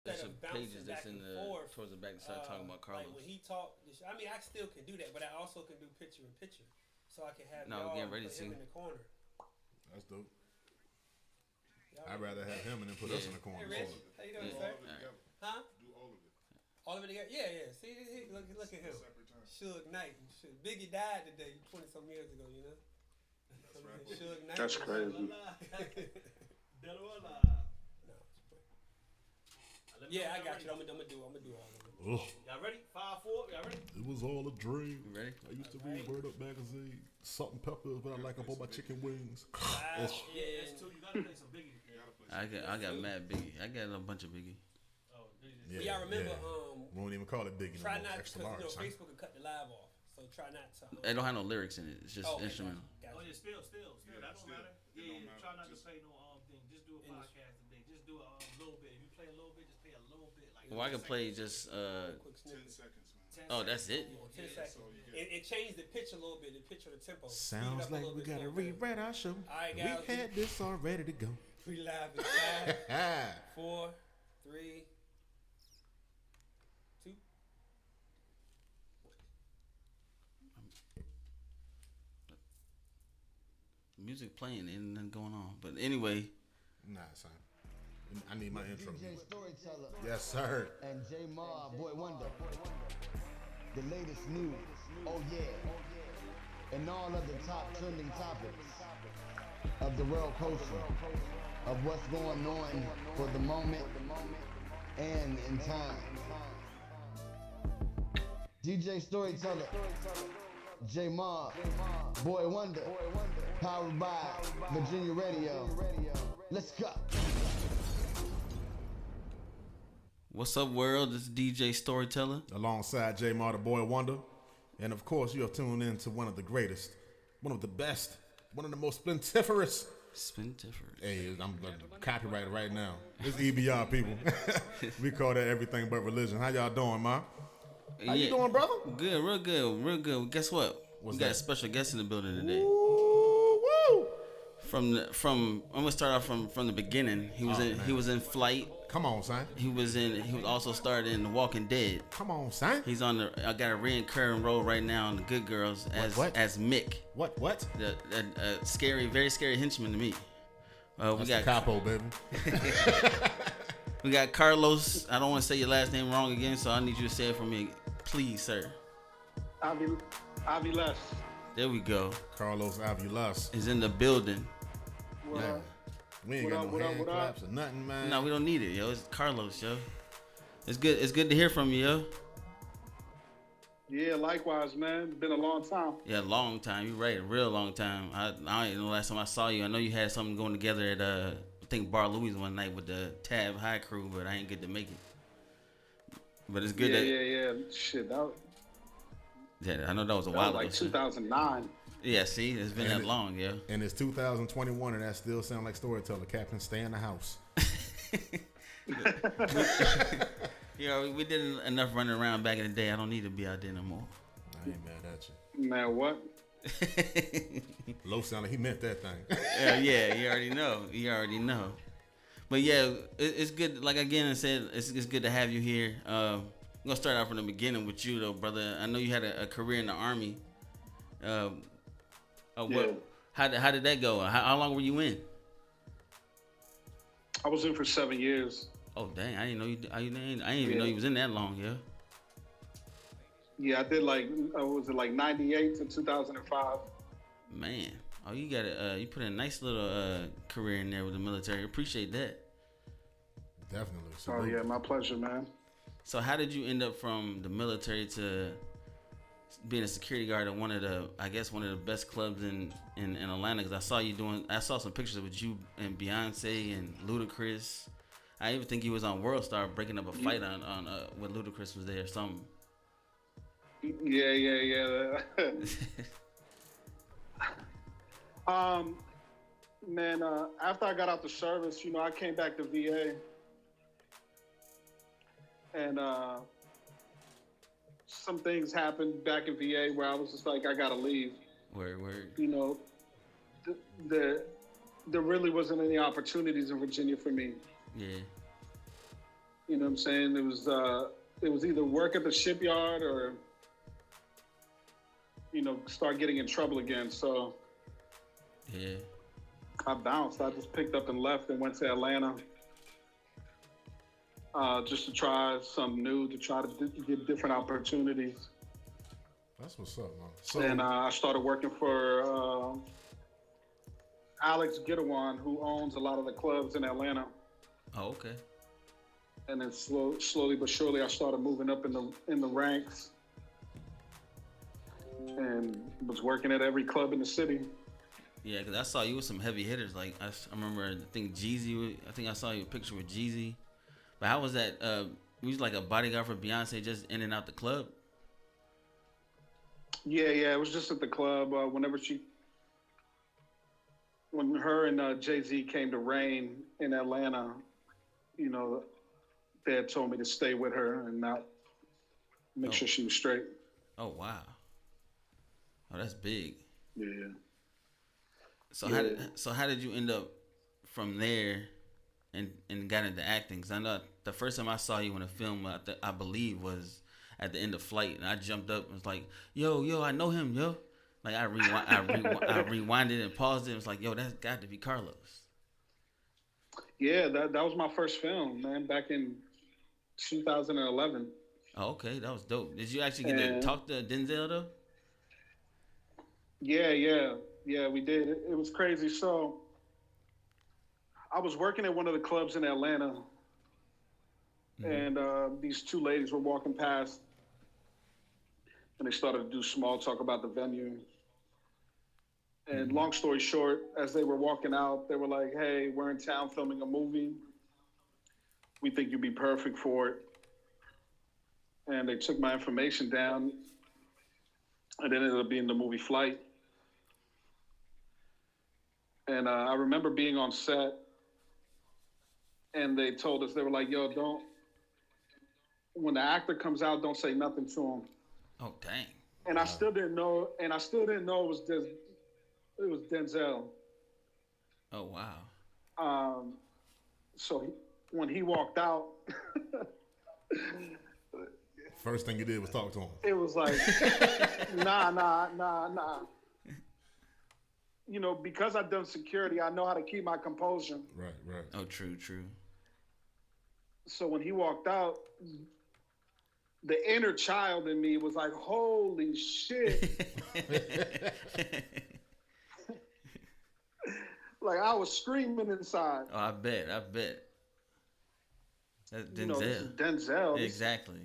There's Instead some of bouncing pages back that's in and the forth, towards the back that start talking about like Carlos. when he talked, I mean, I still can do that, but I also can do picture in picture, so I can have No, we're y'all getting and ready to put him see. in the corner. That's dope. Y'all I'd ready rather for have that? him and then put us Yeah. in the corner. Hey, All Rich, of it. how you Do doing, Yeah. all sir? of it together. Huh? Do all of it. All of it together? Yeah, yeah. See, look at him. Separate time. Suge Knight and shit. Biggie died today, 20 some years ago. You know. That's right. Suge Knight. That's was- crazy. Dead or alive. No, it's quick. Let me know Yeah, I when got y'all you. ready. I'm gonna do all of it. Ugh, Y'all ready? 5, 4. Y'all ready? it was all a dream. You ready? I used to read Word Up magazine. Salt and pepper is what I like up on my chicken wings. Five Yeah, in- it's 2. You gotta play some Biggie. You gotta play I got mad Biggie. I got a bunch of Biggie. Oh, do you just Yeah, But y'all remember, yeah. We won't even call it Biggie no try more. not Extra because large. son. Facebook could cut the live off. So try not to. They don't have no lyrics in it. It's just okay, instrumental. Gotcha. Oh yeah, still. Yeah, That don't still. matter. It Yeah, don't matter. try not to Just- play no thing. Just do a In the- podcast today. Just do a little bit. If you play a little bit, just play a little bit. Like Well, I can play just Quick 10 snippet. seconds, man. 10 Oh, seconds. that's it. Yeah, 10 Yeah, seconds. so you get- It changed the pitch a little bit, the pitch of the tempo. Speed it Sounds up a like little we bit, gotta slow it down. rewrite our show. Alright, We guys. had this all ready to go. We live in 5, Ah, 4, 3, 2. Music playing, ain't nothing going on. But anyway, nah, son. I need my intro. DJ Storyteller Yes, sir. and J Ma, Boy Wonder. The latest news, oh yeah, and all of the top trending topics of the world culture, of what's going on for the moment and in time. DJ Storyteller, J Ma, Boy Wonder, powered by Virginia Radio. Let's go. what's up, world? This is DJ Storyteller. Alongside J Mar, the Boy Wonder. And of course, you have tuned in to one of the greatest, one of the best, one of the most splintiferous. Spintifer. Hey, I'm copyrighted right now. It's EBR, people. We call that everything but religion. How y'all doing, ma? How you doing, brother? Good, real good, real good. Guess what? What's we got that? a special guest in the building today. Woo, woo. From I'm gonna start off from the beginning. He was Oh, he was in Flight. Come on, son. He was also starred in The Walking Dead. Come on, son. He's on the I got a reoccurring role right now in The Good Girls What? as Mick, What? the scary, very scary henchman to me. We got Capo, baby. we got Carlos. I don't want to say your last name wrong again, so I need you to say it for me, please, sir. Aviles. There we go. Carlos Aviles. Is in the building. Man, we ain't What got up, no what up, hand what up? claps or nothing, man. No, we don't need it, yo. It's Carlos, yo. It's good. It's good to hear from you, yo. Yeah, likewise, man. Been a long time. Yeah, long time. You're right, a real long time. I don't even know last time I saw you. I know you had something going together at I think Bar Louis one night with the Tab High crew, but I ain't get to make it. But it's good Yeah. Shit, that was I know that was a while ago. like so- 2009. Yeah, see, it's been And that long, yo. And it's 2021, and that still sound like storyteller. Captain, stay in the house. You know, we did enough running around back in the day. I don't need to be out there no more. I ain't mad at you. Man, what? Low sounded, he meant that thing. Yeah, you already know. You already know. But yeah, it's good. Like again, I said, it's good to have you here. I'm gonna start out from the beginning with you, though, brother. I know you had a career in the Army. Yeah. How did that go? How long were you in? I was in for 7 years. Oh dang, I didn't know you. I didn't even know you was in that long, yeah. Yeah, I did like, was it like 98 to 2005? Man, oh you got you put a nice little career in there with the military. Appreciate that. Definitely. Oh, Salute. yeah, my pleasure, man. So how did you end up from the military to being a security guard at one of the best clubs in Atlanta? Because I saw some pictures with you and Beyonce and Ludacris. I even think you was on World Star breaking up a fight on when Ludacris was there or something. Yeah. Man, after I got out the service, I came back to VA. And some things happened back in VA where I was just like, I gotta leave. Where There really wasn't any opportunities in Virginia for me. yeah. You know what I'm saying? It was either work at the shipyard or start getting in trouble again. So Yeah. I bounced. I just picked up and left and went to Atlanta just to try something new, to try to get different opportunities. That's what's up, man. So, And I started working for Alex Gitawan, who owns a lot of the clubs in Atlanta. Oh, okay. And then slowly but surely, I started moving up in the ranks, and was working at every club in the city. Yeah, because I saw you with some heavy hitters. Like I remember, I think Jeezy. I think I saw you a picture with Jeezy. But how was that? You was like a bodyguard for Beyonce, just in and out the club. Yeah, it was just at the club. When her and Jay-Z came to Reign in Atlanta, they had told me to stay with her and not make sure she was straight. Oh wow. Oh, that's big. Yeah. So how did you end up from there and got into acting? Because I know the first time I saw you in a film, I believe was at the end of Flight, and I jumped up and was like, yo, I know him, yo. Like I rewinded and paused it. And was like, yo, that's got to be Carlos. Yeah, that was my first film, man, back in 2011. Oh, okay, that was dope. Did you actually get to talk to Denzel though? Yeah, we did. It was crazy. So I was working at one of the clubs in Atlanta, and these two ladies were walking past, and they started to do small talk about the venue. And long story short, as they were walking out, they were like, "Hey, we're in town filming a movie. We think you'd be perfect for it." And they took my information down, and it ended up being the movie Flight. And I remember being on set, and they told us, they were like, "Yo, when the actor comes out, don't say nothing to him." Oh, dang. And I still didn't know it was Denzel. Oh, wow. So when he walked out, first thing you did was talk to him. it was like, nah. Because I've done security, I know how to keep my composure. Right. Oh, true. So when he walked out, the inner child in me was like, holy shit. Like I was screaming inside. Oh, I bet. That's Denzel. This is Denzel. Exactly.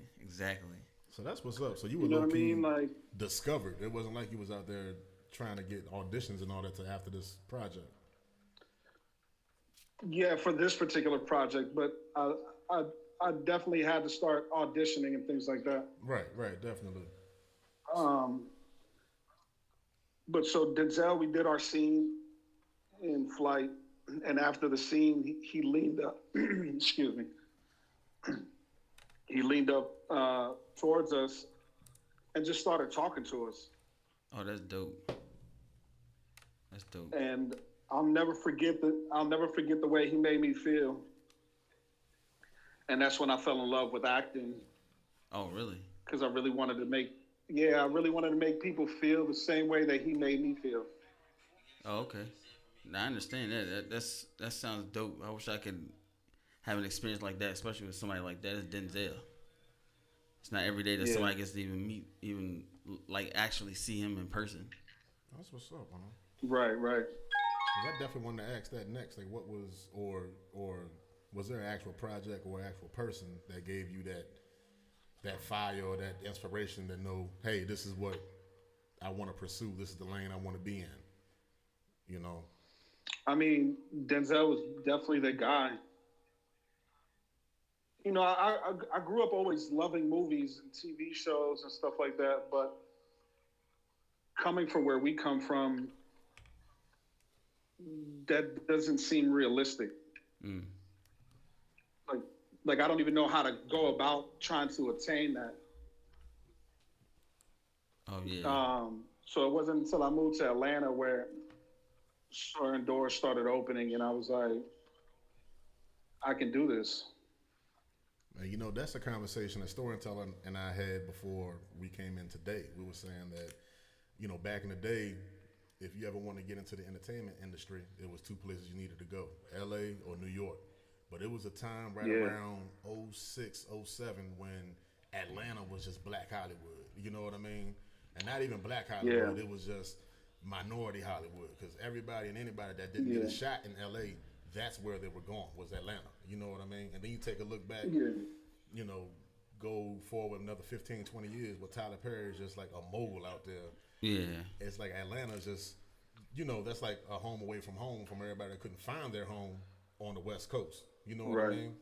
So that's what's up. So you were low-key discovered. It wasn't like you was out there trying to get auditions and all that after this project. Yeah, for this particular project, but I definitely had to start auditioning and things like that. Right, definitely. But so Denzel, we did our scene in Flight, and after the scene, he leaned up. Excuse me. He leaned up towards us and just started talking to us. Oh, that's dope. And I'll never forget the way he made me feel. And that's when I fell in love with acting. Oh, really? Because I really wanted to make people feel the same way that he made me feel. Oh, okay. Now, I understand that. That sounds dope. I wish I could have an experience like that, especially with somebody like that. It's Denzel. It's not every day that somebody gets to even like actually see him in person. That's what's up, man. Right. I definitely wanted to ask that next. Like, what was or was there an actual project or actual person that gave you that fire or that inspiration to know, hey, this is what I want to pursue. This is the lane I want to be in. I mean, Denzel was definitely the guy. I grew up always loving movies and TV shows and stuff like that, but coming from where we come from, that doesn't seem realistic. Like I don't even know how to go about trying to attain that. Oh yeah. So it wasn't until I moved to Atlanta where certain doors started opening, and I was like, I can do this. You know, that's a conversation that Storyteller and I had before we came in today. We were saying that, you know, back in the day, if you ever want to get into the entertainment industry, it was two places you needed to go, LA or New York. But it was a time right around '06, '07 when Atlanta was just black Hollywood. You know what I mean? And not even black Hollywood, it was just minority Hollywood, because everybody and anybody that didn't get a shot in LA, that's where they were going, was Atlanta. You know what I mean? And then you take a look back, you know, go forward another 15, 20 years, where Tyler Perry is just like a mogul out there. Yeah. It's like Atlanta's just, you know, that's like a home away from home from everybody that couldn't find their home on the West Coast. You know what I mean?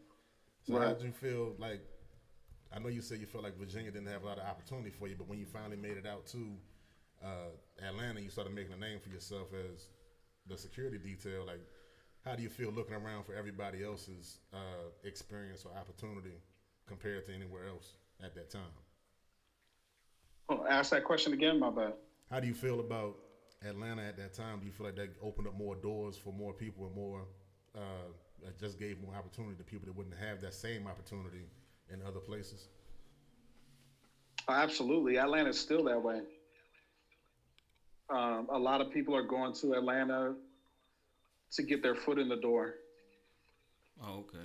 So how did you feel like, I know you said you felt like Virginia didn't have a lot of opportunity for you, but when you finally made it out to Atlanta, you started making a name for yourself as the security detail. Like, how do you feel looking around for everybody else's experience or opportunity compared to anywhere else at that time? Oh, ask that question again, my bad. How do you feel about Atlanta at that time? Do you feel like that opened up more doors for more people and more, that just gave more opportunity to people that wouldn't have that same opportunity in other places? Absolutely. Atlanta's still that way. A lot of people are going to Atlanta to get their foot in the door. Oh, okay.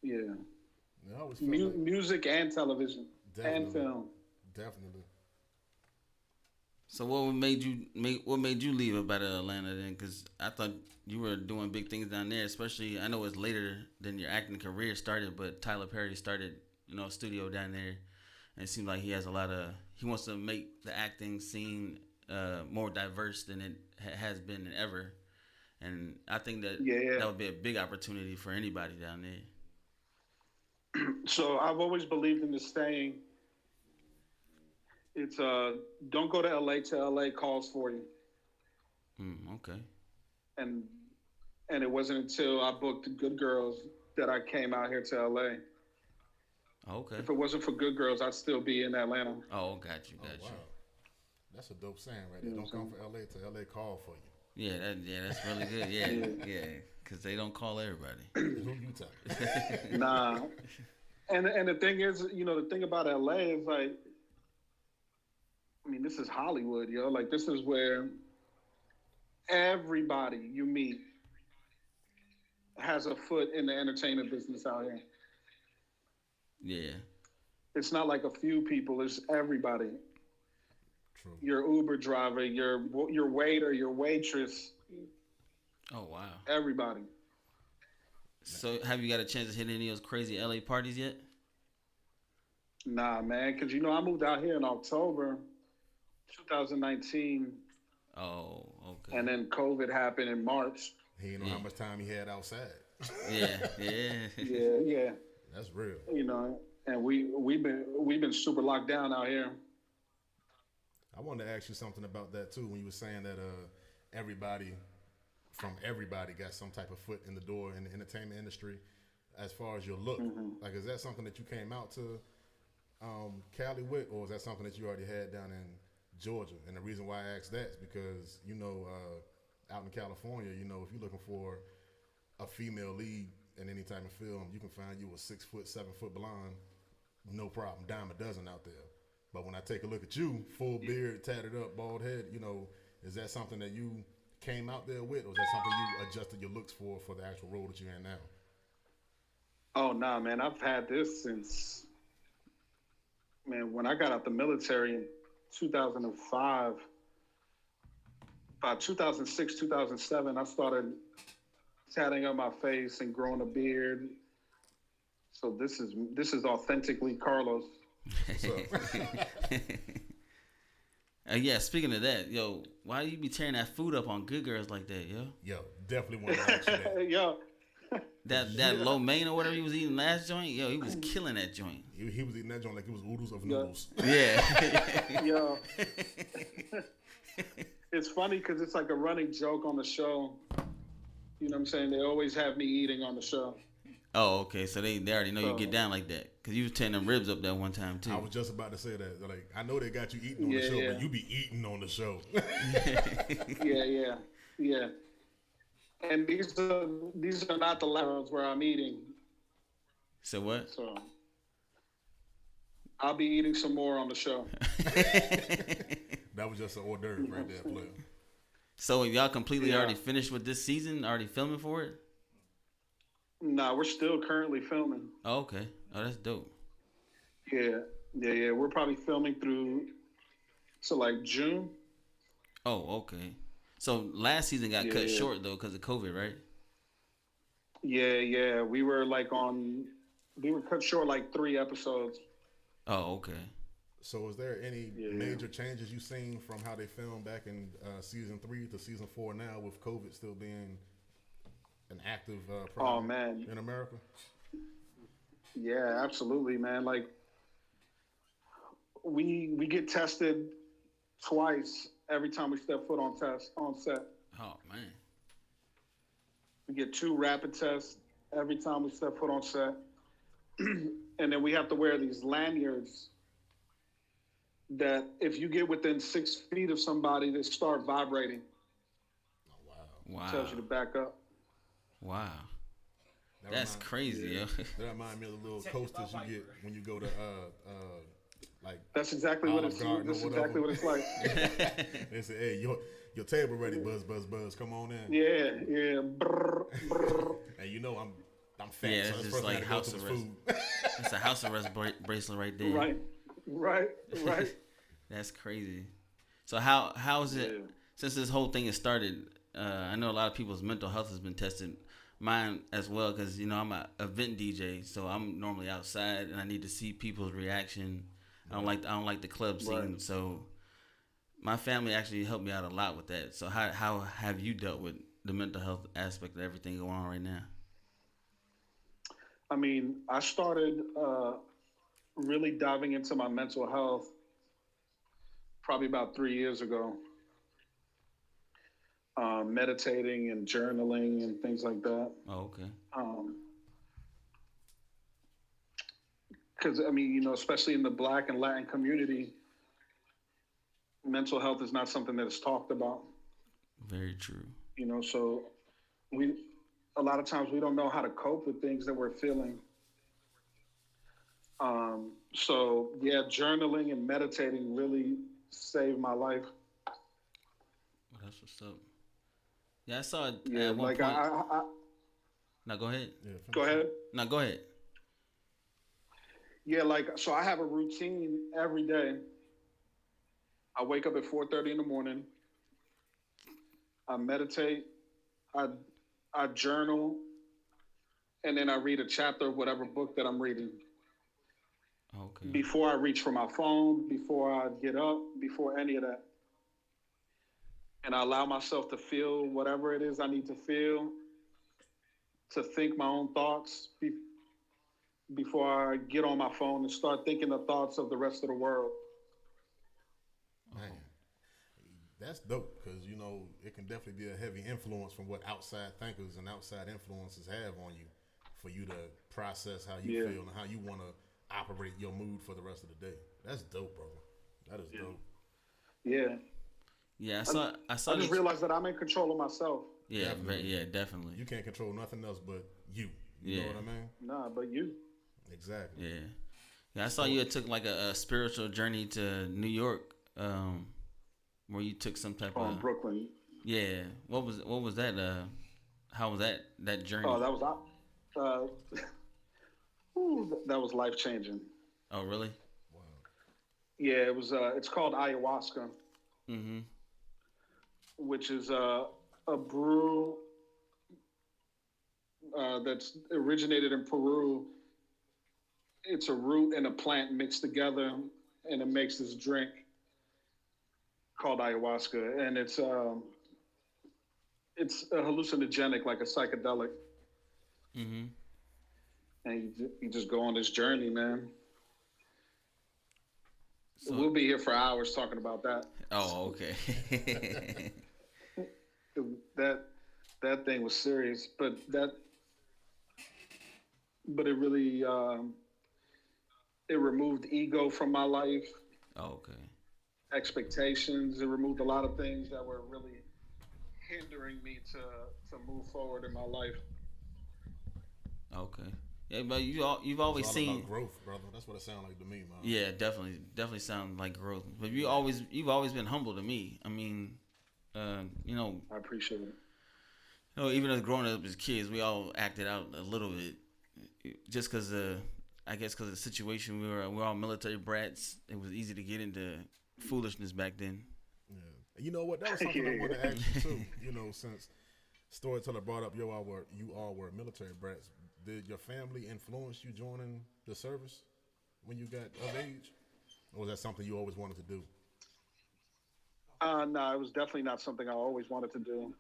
Yeah. I always felt like, music and television and film. Definitely. So what made you leave about Atlanta then? Because I thought you were doing big things down there. Especially, I know it's later than your acting career started, but Tyler Perry started, you know, a studio down there, and it seems like he has he wants to make the acting scene more diverse than it has been ever. And I think that that would be a big opportunity for anybody down there. So I've always believed in this saying. It's don't go to LA till LA calls for you. Okay. And it wasn't until I booked Good Girls that I came out here to LA. Okay. If it wasn't for Good Girls, I'd still be in Atlanta. Oh, got you. Wow. That's a dope saying right there. Don't come for LA till LA call for you. Yeah, that's really good. Yeah, because they don't call everybody. Who you talking? Nah. And the thing is, you know, the thing about LA is like, I mean, this is Hollywood, yo. Like, this is where everybody you meet has a foot in the entertainment business out here. Yeah. It's not like a few people, it's everybody. True. Your Uber driver, your waiter, your waitress. Oh, wow. Everybody. So have you got a chance to hit any of those crazy LA parties yet? Nah, man, because, you know, I moved out here in October 2019. Oh, okay. And then COVID happened in March. He didn't know how much time he had outside. Yeah. That's real. You know, and we've been super locked down out here. I wanted to ask you something about that too. When you were saying that everybody got some type of foot in the door in the entertainment industry, as far as your look, like, is that something that you came out to Cali with, or is that something that you already had down in Georgia? And the reason why I asked that is because, you know, out in California, you know, if you're looking for a female lead in any type of film, you can find you a 6 foot, 7 foot blonde, no problem, dime a dozen out there. But when I take a look at you, full beard, tatted up, bald head, you know, is that something that you came out there with, or is that something you adjusted your looks for the actual role that you're in now? Oh, nah, man, I've had this since, man, when I got out the military in 2005, about 2006, 2007, I started tatting up my face and growing a beard. So this is authentically Carlos. What's up? Yeah, speaking of that, yo, why do you be tearing that food up on Good Girls like that, yo? Yo, definitely want to ask you that. Yo. That lo mein or whatever he was eating last joint, yo, he was killing that joint. He was eating that joint like it was oodles of noodles. Yeah. Yo. It's funny because it's like a running joke on the show. You know what I'm saying? They always have me eating on the show. Oh, okay. So they already know you get down like that. Because you was tearing them ribs up that one time, too. I was just about to say that. Like, I know they got you eating on the show, but you be eating on the show. Yeah. And these are not the levels where I'm eating. So what? So I'll be eating some more on the show. That was just an hors d'oeuvre right there, player. So y'all completely Yeah. already finished with this season? Already filming for it? Nah, we're still currently filming. Oh, okay. Oh, that's dope. Yeah. We're probably filming through to like June. Oh, okay. So last season got cut Yeah. short though because of COVID, right? Yeah. We were cut short like 3 episodes. Oh, okay. So, is there any Yeah. major changes you've seen from how they filmed back in season 3 to season 4 now, with COVID still being an active problem Man. in America? Yeah, absolutely, man. Like we get tested twice every time we step foot on set. Oh man. We get 2 rapid tests every time we step foot on set. And then we have to wear these lanyards that if you get within 6 feet of somebody, they start vibrating. Oh, wow. Wow. Tells you to back up. Wow. That That's remind- crazy, yo. That remind me of the little coasters you get when you go to like That's exactly what Olive it's. Garden or That's exactly whatever. what it's like. they say, "Hey, your table ready, buzz, come on in." Yeah. Brr, brr. And you know I'm fat, Yeah, so that's this just person like gotta go house to the arrest. food. It's a house arrest bracelet right there. Right. That's crazy. So how's it Yeah. since this whole thing has started? I know a lot of people's mental health has been tested, mine as well, because I'm a event DJ, so I'm normally outside and I need to see people's reaction. I don't like the club scene, Right. so my family actually helped me out a lot with that. So how have you dealt with the mental health aspect of everything going on right now? I mean, I started really diving into my mental health probably about 3 years ago. Meditating and journaling and things like that. Oh, okay. Because, I mean, especially in the Black and Latin community, mental health is not something that is talked about. Very true. So a lot of times we don't know how to cope with things that we're feeling. So yeah, journaling and meditating really saved my life. Well, that's what's up. Yeah, I saw it Yeah, at one like point. I No, go ahead. Yeah, go ahead. No, go ahead. Yeah, so I have a routine every day. I wake up at 4:30 in the morning. I meditate. I journal, and then I read a chapter of whatever book that I'm reading. Okay. Before I reach for my phone, before I get up, before any of that. And I allow myself to feel whatever it is I need to feel, to think my own thoughts before I get on my phone and start thinking the thoughts of the rest of the world. Man, that's dope because it can definitely be a heavy influence from what outside thinkers and outside influences have on you, for you to process how you feel and how you want to operate your mood for the rest of the day. That's dope, bro. That is dope. Yeah. Yeah, I saw. I just realized that I'm in control of myself. Yeah, Definitely. yeah, definitely. You can't control nothing else but you. You know what I mean? Nah, but you. Exactly. Yeah, yeah. I saw you had took like a spiritual journey to New York, where you took some type From of Brooklyn. Yeah. What was that? How was that journey? Oh, that was that was life changing. Oh, really? Wow. Yeah, it was. It's called ayahuasca, Mm-hmm. which is a brew that's originated in Peru. It's a root and a plant mixed together, and it makes this drink called ayahuasca, and it's a hallucinogenic, like a psychedelic. Mm-hmm. And you just go on this journey, man. So, We'll be here for hours talking about that. oh, okay. That thing was serious, but it really it removed ego from my life, Oh, okay. expectations. It removed a lot of things that were really hindering me to move forward in my life. Okay. Yeah, but you've It's always all seen. about growth, brother. That's what it sounds like to me, man. Yeah, definitely sound like growth. But you've always been humble to me. I mean, you know, I appreciate it. even as growing up as kids, we all acted out a little bit, just because I guess because of the situation we're all military brats. It was easy to get into foolishness back then. Yeah. You know what? That was something I wanted to ask you too. You know, since Storyteller brought up you all were military brats. Did your family influence you joining the service when you got of age, or was that something you always wanted to do? No, it was definitely not something I always wanted to do,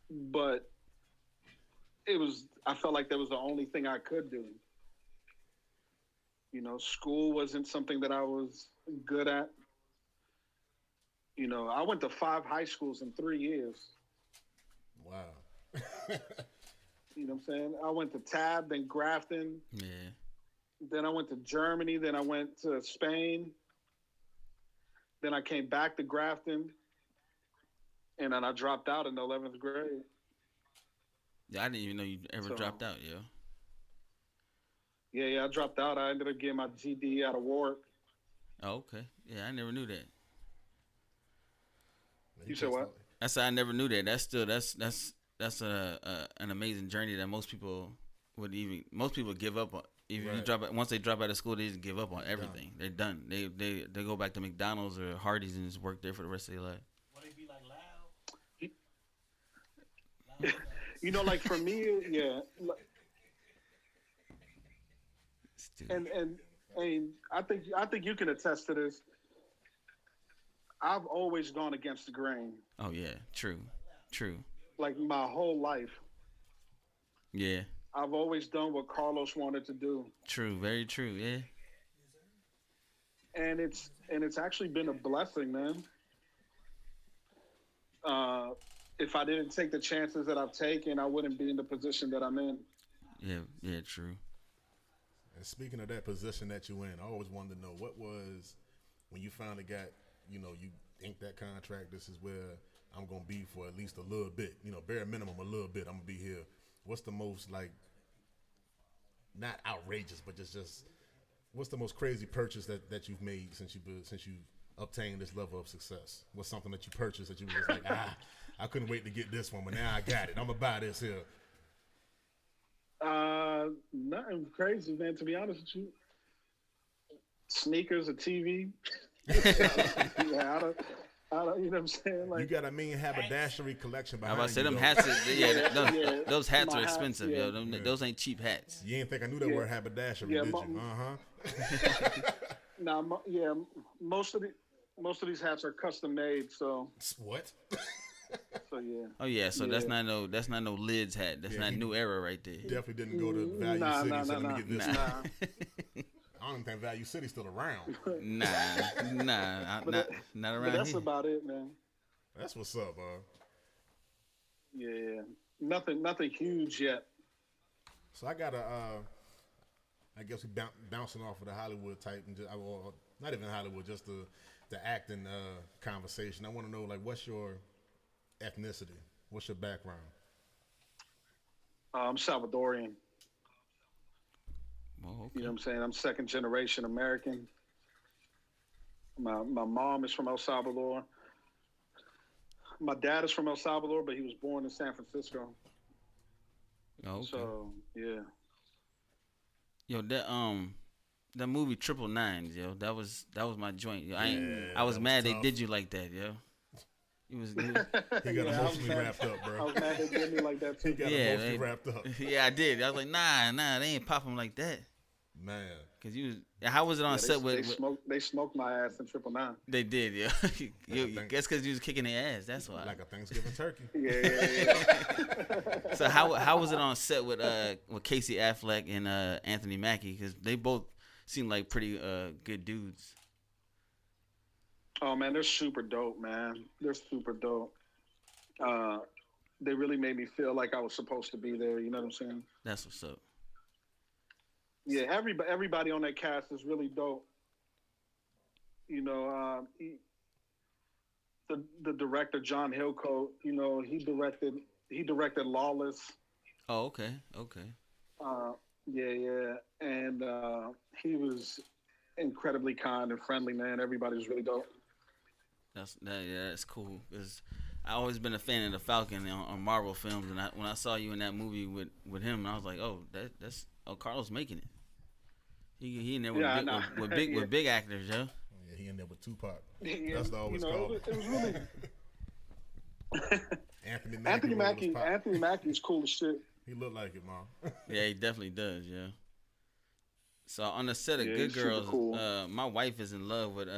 but it was. I felt like that was the only thing I could do. You know, school wasn't something that I was good at. You know, I went to 5 high schools in 3 years. Wow. You know what I'm saying? I went to Tab, then Grafton, Yeah. then I went to Germany, then I went to Spain, then I came back to Grafton, and then I dropped out in the 11th grade. Yeah, I didn't even know you ever So- dropped out, yo. Yeah, I dropped out. I ended up getting my GD out of Warwick. Oh, okay. Yeah, I never knew that. You said what? I said I never knew that. That's an amazing journey that most people give up on. If you Right. once they drop out of school, they just give up on everything. They're done. They go back to McDonald's or Hardee's and just work there for the rest of their life. Why they be like loud? You know, like for me, yeah. Stupid. And I think you can attest to this. I've always gone against the grain, Oh yeah, true. like my whole life. Yeah, I've always done what Carlos wanted to do, true. Very true. Yeah. and it's actually been a blessing, man. If I didn't take the chances that I've taken, I wouldn't be in the position that I'm in. Yeah, true. And speaking of that position that you in, I always wanted to know what was when you finally got, you inked that contract. This is where I'm gonna be for at least a little bit. Bare minimum a little bit. I'm gonna be here. What's the most not outrageous, but just what's the most crazy purchase that you've made since you obtained this level of success? What's something that you purchased that you was just like, I couldn't wait to get this one, but now I got it. I'm gonna buy this here. Nothing crazy, man. To be honest with you, sneakers, a TV. Yeah, I don't. You know what I'm saying? You got a mean haberdashery collection I behind was about to say you, them though. hats. Yeah. Those hats My are hat, expensive, yeah. yo. Those ain't cheap hats. You ain't think I knew that Yeah. word haberdashery, Yeah, did mo- you? Now, most of these hats are custom made, so What? yeah. Oh yeah, so Yeah. that's not no lids hat. That's Yeah, not he- New Era right there. Definitely didn't go to Value Nah, City, nah, so nah, let me nah. get this. Nah. I don't even think Value City's still around. Nah, not But around that's here. about it, man. That's what's up, Yeah. Nothing huge yet. So I got I guess we bouncing off of the Hollywood type, and or not even Hollywood, just the acting conversation. I want to know, what's your ethnicity? What's your background? I'm Salvadorian. Well, You okay. know what I'm saying? I'm second generation American. My mom is from El Salvador. My dad is from El Salvador, but he was born in San Francisco. Oh, okay. So yeah. Yo, that movie Triple Nines, yo, that was my joint. Yo, I was that mad was they tough. did you like that, yo. He was He got Yeah, I was emotionally mad. wrapped up, I bro. was mad they did me like that He too. got Yeah, emotionally man. wrapped up. Yeah, I did. I was like, nah, they ain't pop him like that. Man, Cause how was it on set They with they smoked my ass in 999. they did, yo. You think- guess cause you was kicking their ass. That's why. like a Thanksgiving turkey. Yeah. So how was it on set with Casey Affleck and Anthony Mackie? Because they both seem like pretty good dudes. Oh man, they're super dope, man. They're super dope. They really made me feel like I was supposed to be there. You know what I'm saying? That's what's up. Yeah, everybody on that cast is really dope. You know, the director John Hillcoat. You know, he directed Lawless. Oh, okay. Yeah, and he was incredibly kind and friendly, man. Everybody was really dope. That's cool. Cause I always been a fan of the Falcon on Marvel films, and when I saw you in that movie with him, I was like, oh, that's Carlos making it. He in there with Yeah, I big know. with big Yeah. with big actors, yo. Yeah, he in there with Tupac. Yeah, That's the always called. it was really Anthony Mackie. Anthony Mackie's cool as shit. He looked like it, man. Yeah, he definitely does, yeah. So on the set of Yeah, Good he's super Girls, cool. my wife is in love with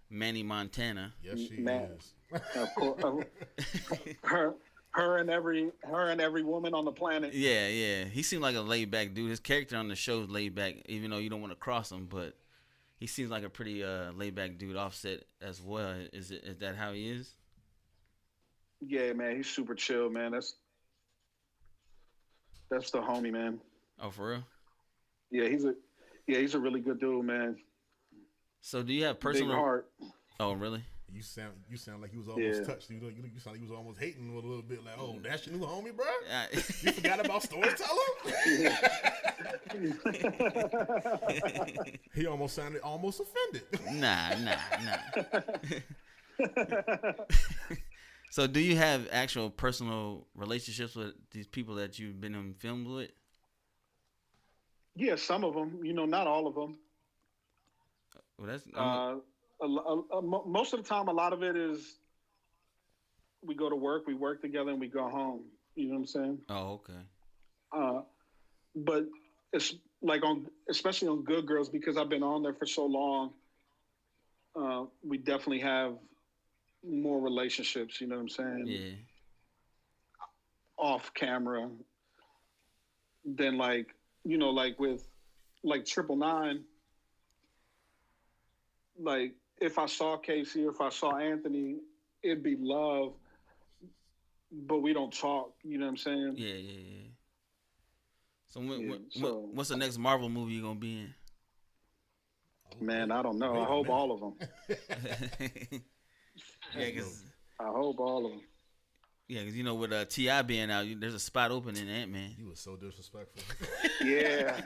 Manny Montana. Yes, she Man. is. Of course, her and every woman on the planet. Yeah. He seemed like a laid back dude. His character on the show is laid back, even though you don't want to cross him, but he seems like a pretty laid back dude. Offset as well. Is that how he is? Yeah, man, he's super chill, man. That's the homie, man. Oh, for real? Yeah, he's a really good dude, man. So do you have Big personal? heart. Oh, really? You sound like you was almost touched. You sound like you was almost hating a little bit. Like, oh, that's your new homie, bro. You forgot about Storyteller? He almost sounded almost offended. Nah. So do you have actual personal relationships with these people that you've been in films with? Yeah, some of them. Not all of them. Well, that's Most of the time, a lot of it is we go to work, we work together, and we go home. You know what I'm saying? oh, okay. But it's like especially on Good Girls, because I've been on there for so long. We definitely have more relationships. You know what I'm saying? Yeah. Off camera than like with like 999. Like if I saw Casey or if I saw Anthony, it'd be love, but we don't talk. You know what I'm saying? Yeah. So, So- what's the next Marvel movie you gonna be in? Man, I don't know. Wait I a hope minute. all of them. Yeah, cause I hope all of them. with Ti being out, there's a spot open in Ant-Man. You was so disrespectful. Yeah.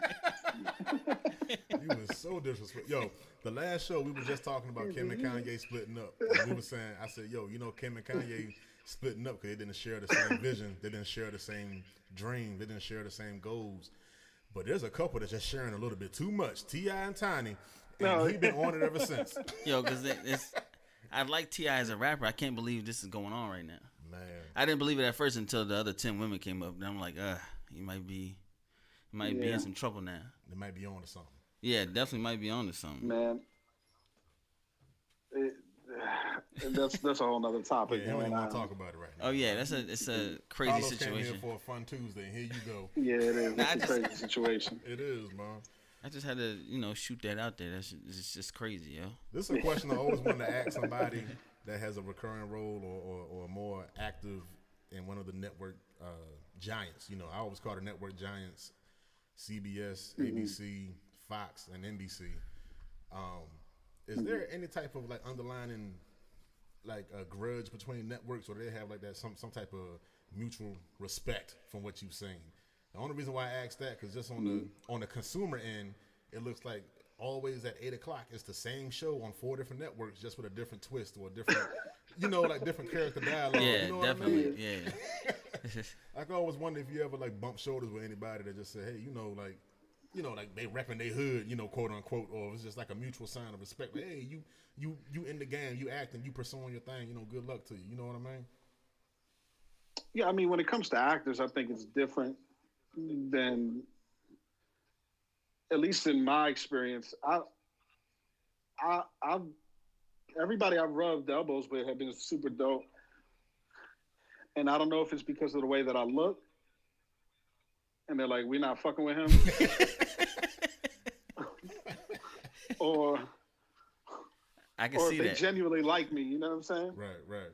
You was so disrespectful. Yo, the last show we were just talking about Kim and Kanye splitting up. And we were saying, I said, yo, Kim and Kanye splitting up because they didn't share the same vision. They didn't share the same dream. They didn't share the same goals. But there's a couple that's just sharing a little bit too much. T.I. and Tiny. And he been on it ever since. Yo, cause I like Ti as a rapper. I can't believe this is going on right now. Man. I didn't believe it at first until the other 10 women came up. And I'm like, he might be in some trouble now. They might be on to something. Yeah, definitely might be on to something. Man. That's a whole nother topic. Yeah, you don't man. want to talk about it right now. Oh yeah, it's a crazy Carlos situation. came here for a fun Tuesday, and here you go. Yeah, it is. Nah, It's a crazy situation. It is, man. I just had to, shoot that out there. It's just crazy, yo. This is a question I always want to ask somebody that has a recurring role or more active in one of the network giants. I always call the network giants CBS, ABC, Fox, and NBC. Is there any type of like underlining like a grudge between networks, or do they have like that some type of mutual respect from what you've seen? The only reason why I asked that because just on the consumer end, it looks like always at 8:00 it's the same show on 4 different networks, just with a different twist or a different, like different character dialogue. Yeah, you know definitely. What I mean? Yeah. I can always wonder if you ever like bump shoulders with anybody that just say, hey, like they repping their hood, quote unquote, or it's just like a mutual sign of respect. Like, hey, you in the game, you acting, you pursuing your thing. Good luck to you. You know what I mean? Yeah, I mean, when it comes to actors, I think it's different than, at least in my experience. I've everybody I've rubbed elbows with have been super dope, and I don't know if it's because of the way that I look, and they're like, we're not fucking with him, or I can or see if they that. genuinely like me. You know what I'm saying? Right.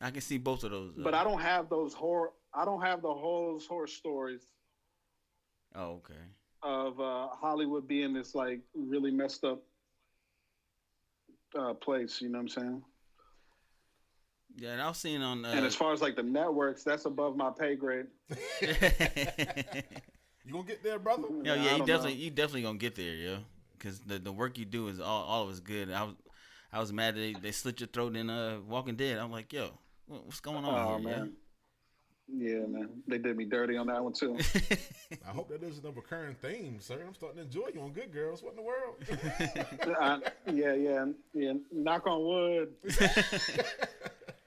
I can see both of those. But I don't have those horror. I don't have the whole horror stories Oh, okay. of Hollywood being this like really messed up place. You know what I'm saying? Yeah, and I was seeing on. And as far as like the networks, that's above my pay grade. You gonna get there, brother? Yo, I yeah, don't you definitely gonna get there, yo. Cause the work you do is all of it's good. I was mad that they slit your throat in Walking Dead. I'm like, yo, what's going on Oh here, man. Yeah, man. They did me dirty on that one too. yo? I hope that isn't a recurring theme, sir. I'm starting to enjoy you on Good Girls. What in the world? Yeah. Knock on wood.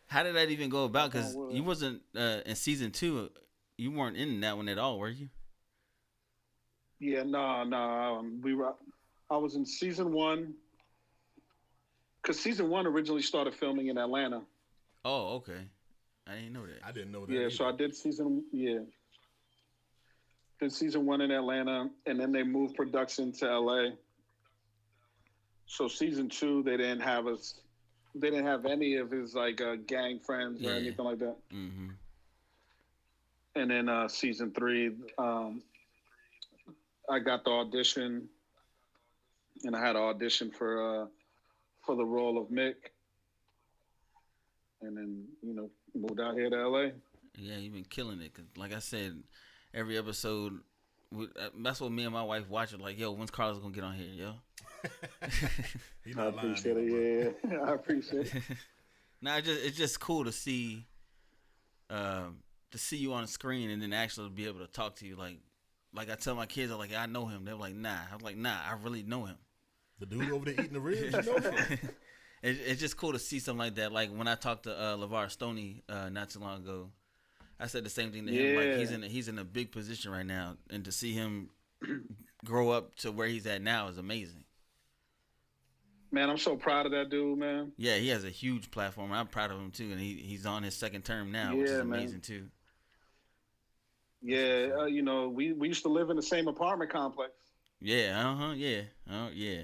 How did that even go about? Cause wood. you wasn't in season 2. You weren't in that one at all, were you? Yeah, no. I was in season 1 because season 1 originally started filming in Atlanta. Oh, okay. I didn't know that. I didn't know that. Yeah, either. so I did season 1 in Atlanta, and then they moved production to LA. So season 2, they didn't have us. They didn't have any of his like gang friends or Yeah. anything like that. Mm-hmm. And then season 3, I got the audition, and I had an audition for the role of Mick, and then moved out here to LA. Yeah, you've been killing it. Cause like I said, every episode, that's what me and my wife watch it. Like, yo, when's Carlos gonna get on here, yo? He I not lying. appreciate either, it. Yeah, I appreciate it. Nah, it's just cool to see you on the screen and then actually be able to talk to you. Like I tell my kids, I'm like, I know him. They're like, nah. I'm like, nah, I really know him. The dude over there eating the ribs, you know him? It's just cool to see something like that. Like when I talked to LeVar Stoney not too long ago, I said the same thing to him. Like he's in a big position right now, and to see him grow up to where he's at now is amazing. Man, I'm so proud of that dude, man. Yeah, he has a huge platform. I'm proud of him too, and he's on his second term now, which is amazing too. Yeah, we used to live in the same apartment complex. Yeah, yeah.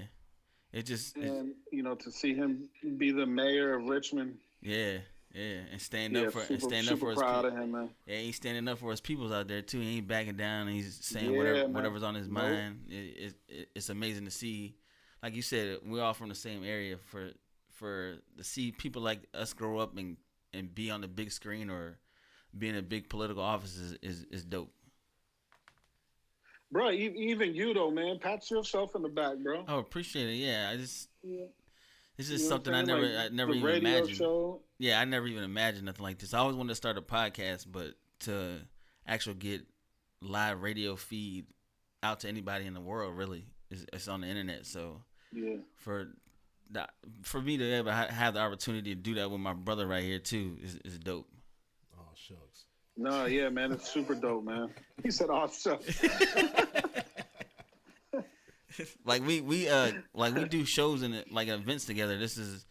It just And to see him be the mayor of Richmond. yeah, and stand up for his proud of him, man. Yeah, he's standing up for his peoples out there too. He ain't backing down. And he's saying Yeah, whatever's on his Nope. mind. It's amazing to see. Like you said, we're all from the same area. For to see people like us grow up and be on the big screen or be in a big political office is dope. Bro, even you though, man, pat yourself in the back, bro. Oh, appreciate it. Yeah, it's just You know something what I'm saying? I never the even radio imagined. show. Yeah, I never even imagined nothing like this. I always wanted to start a podcast, but to actually get live radio feed out to anybody in the world, really, it's on the internet. So Yeah. for me to ever have the opportunity to do that with my brother right here too is dope. Oh, shucks. No, yeah, man, it's super dope, man. He said, "Oh, shucks." Like we do shows and like events together. This is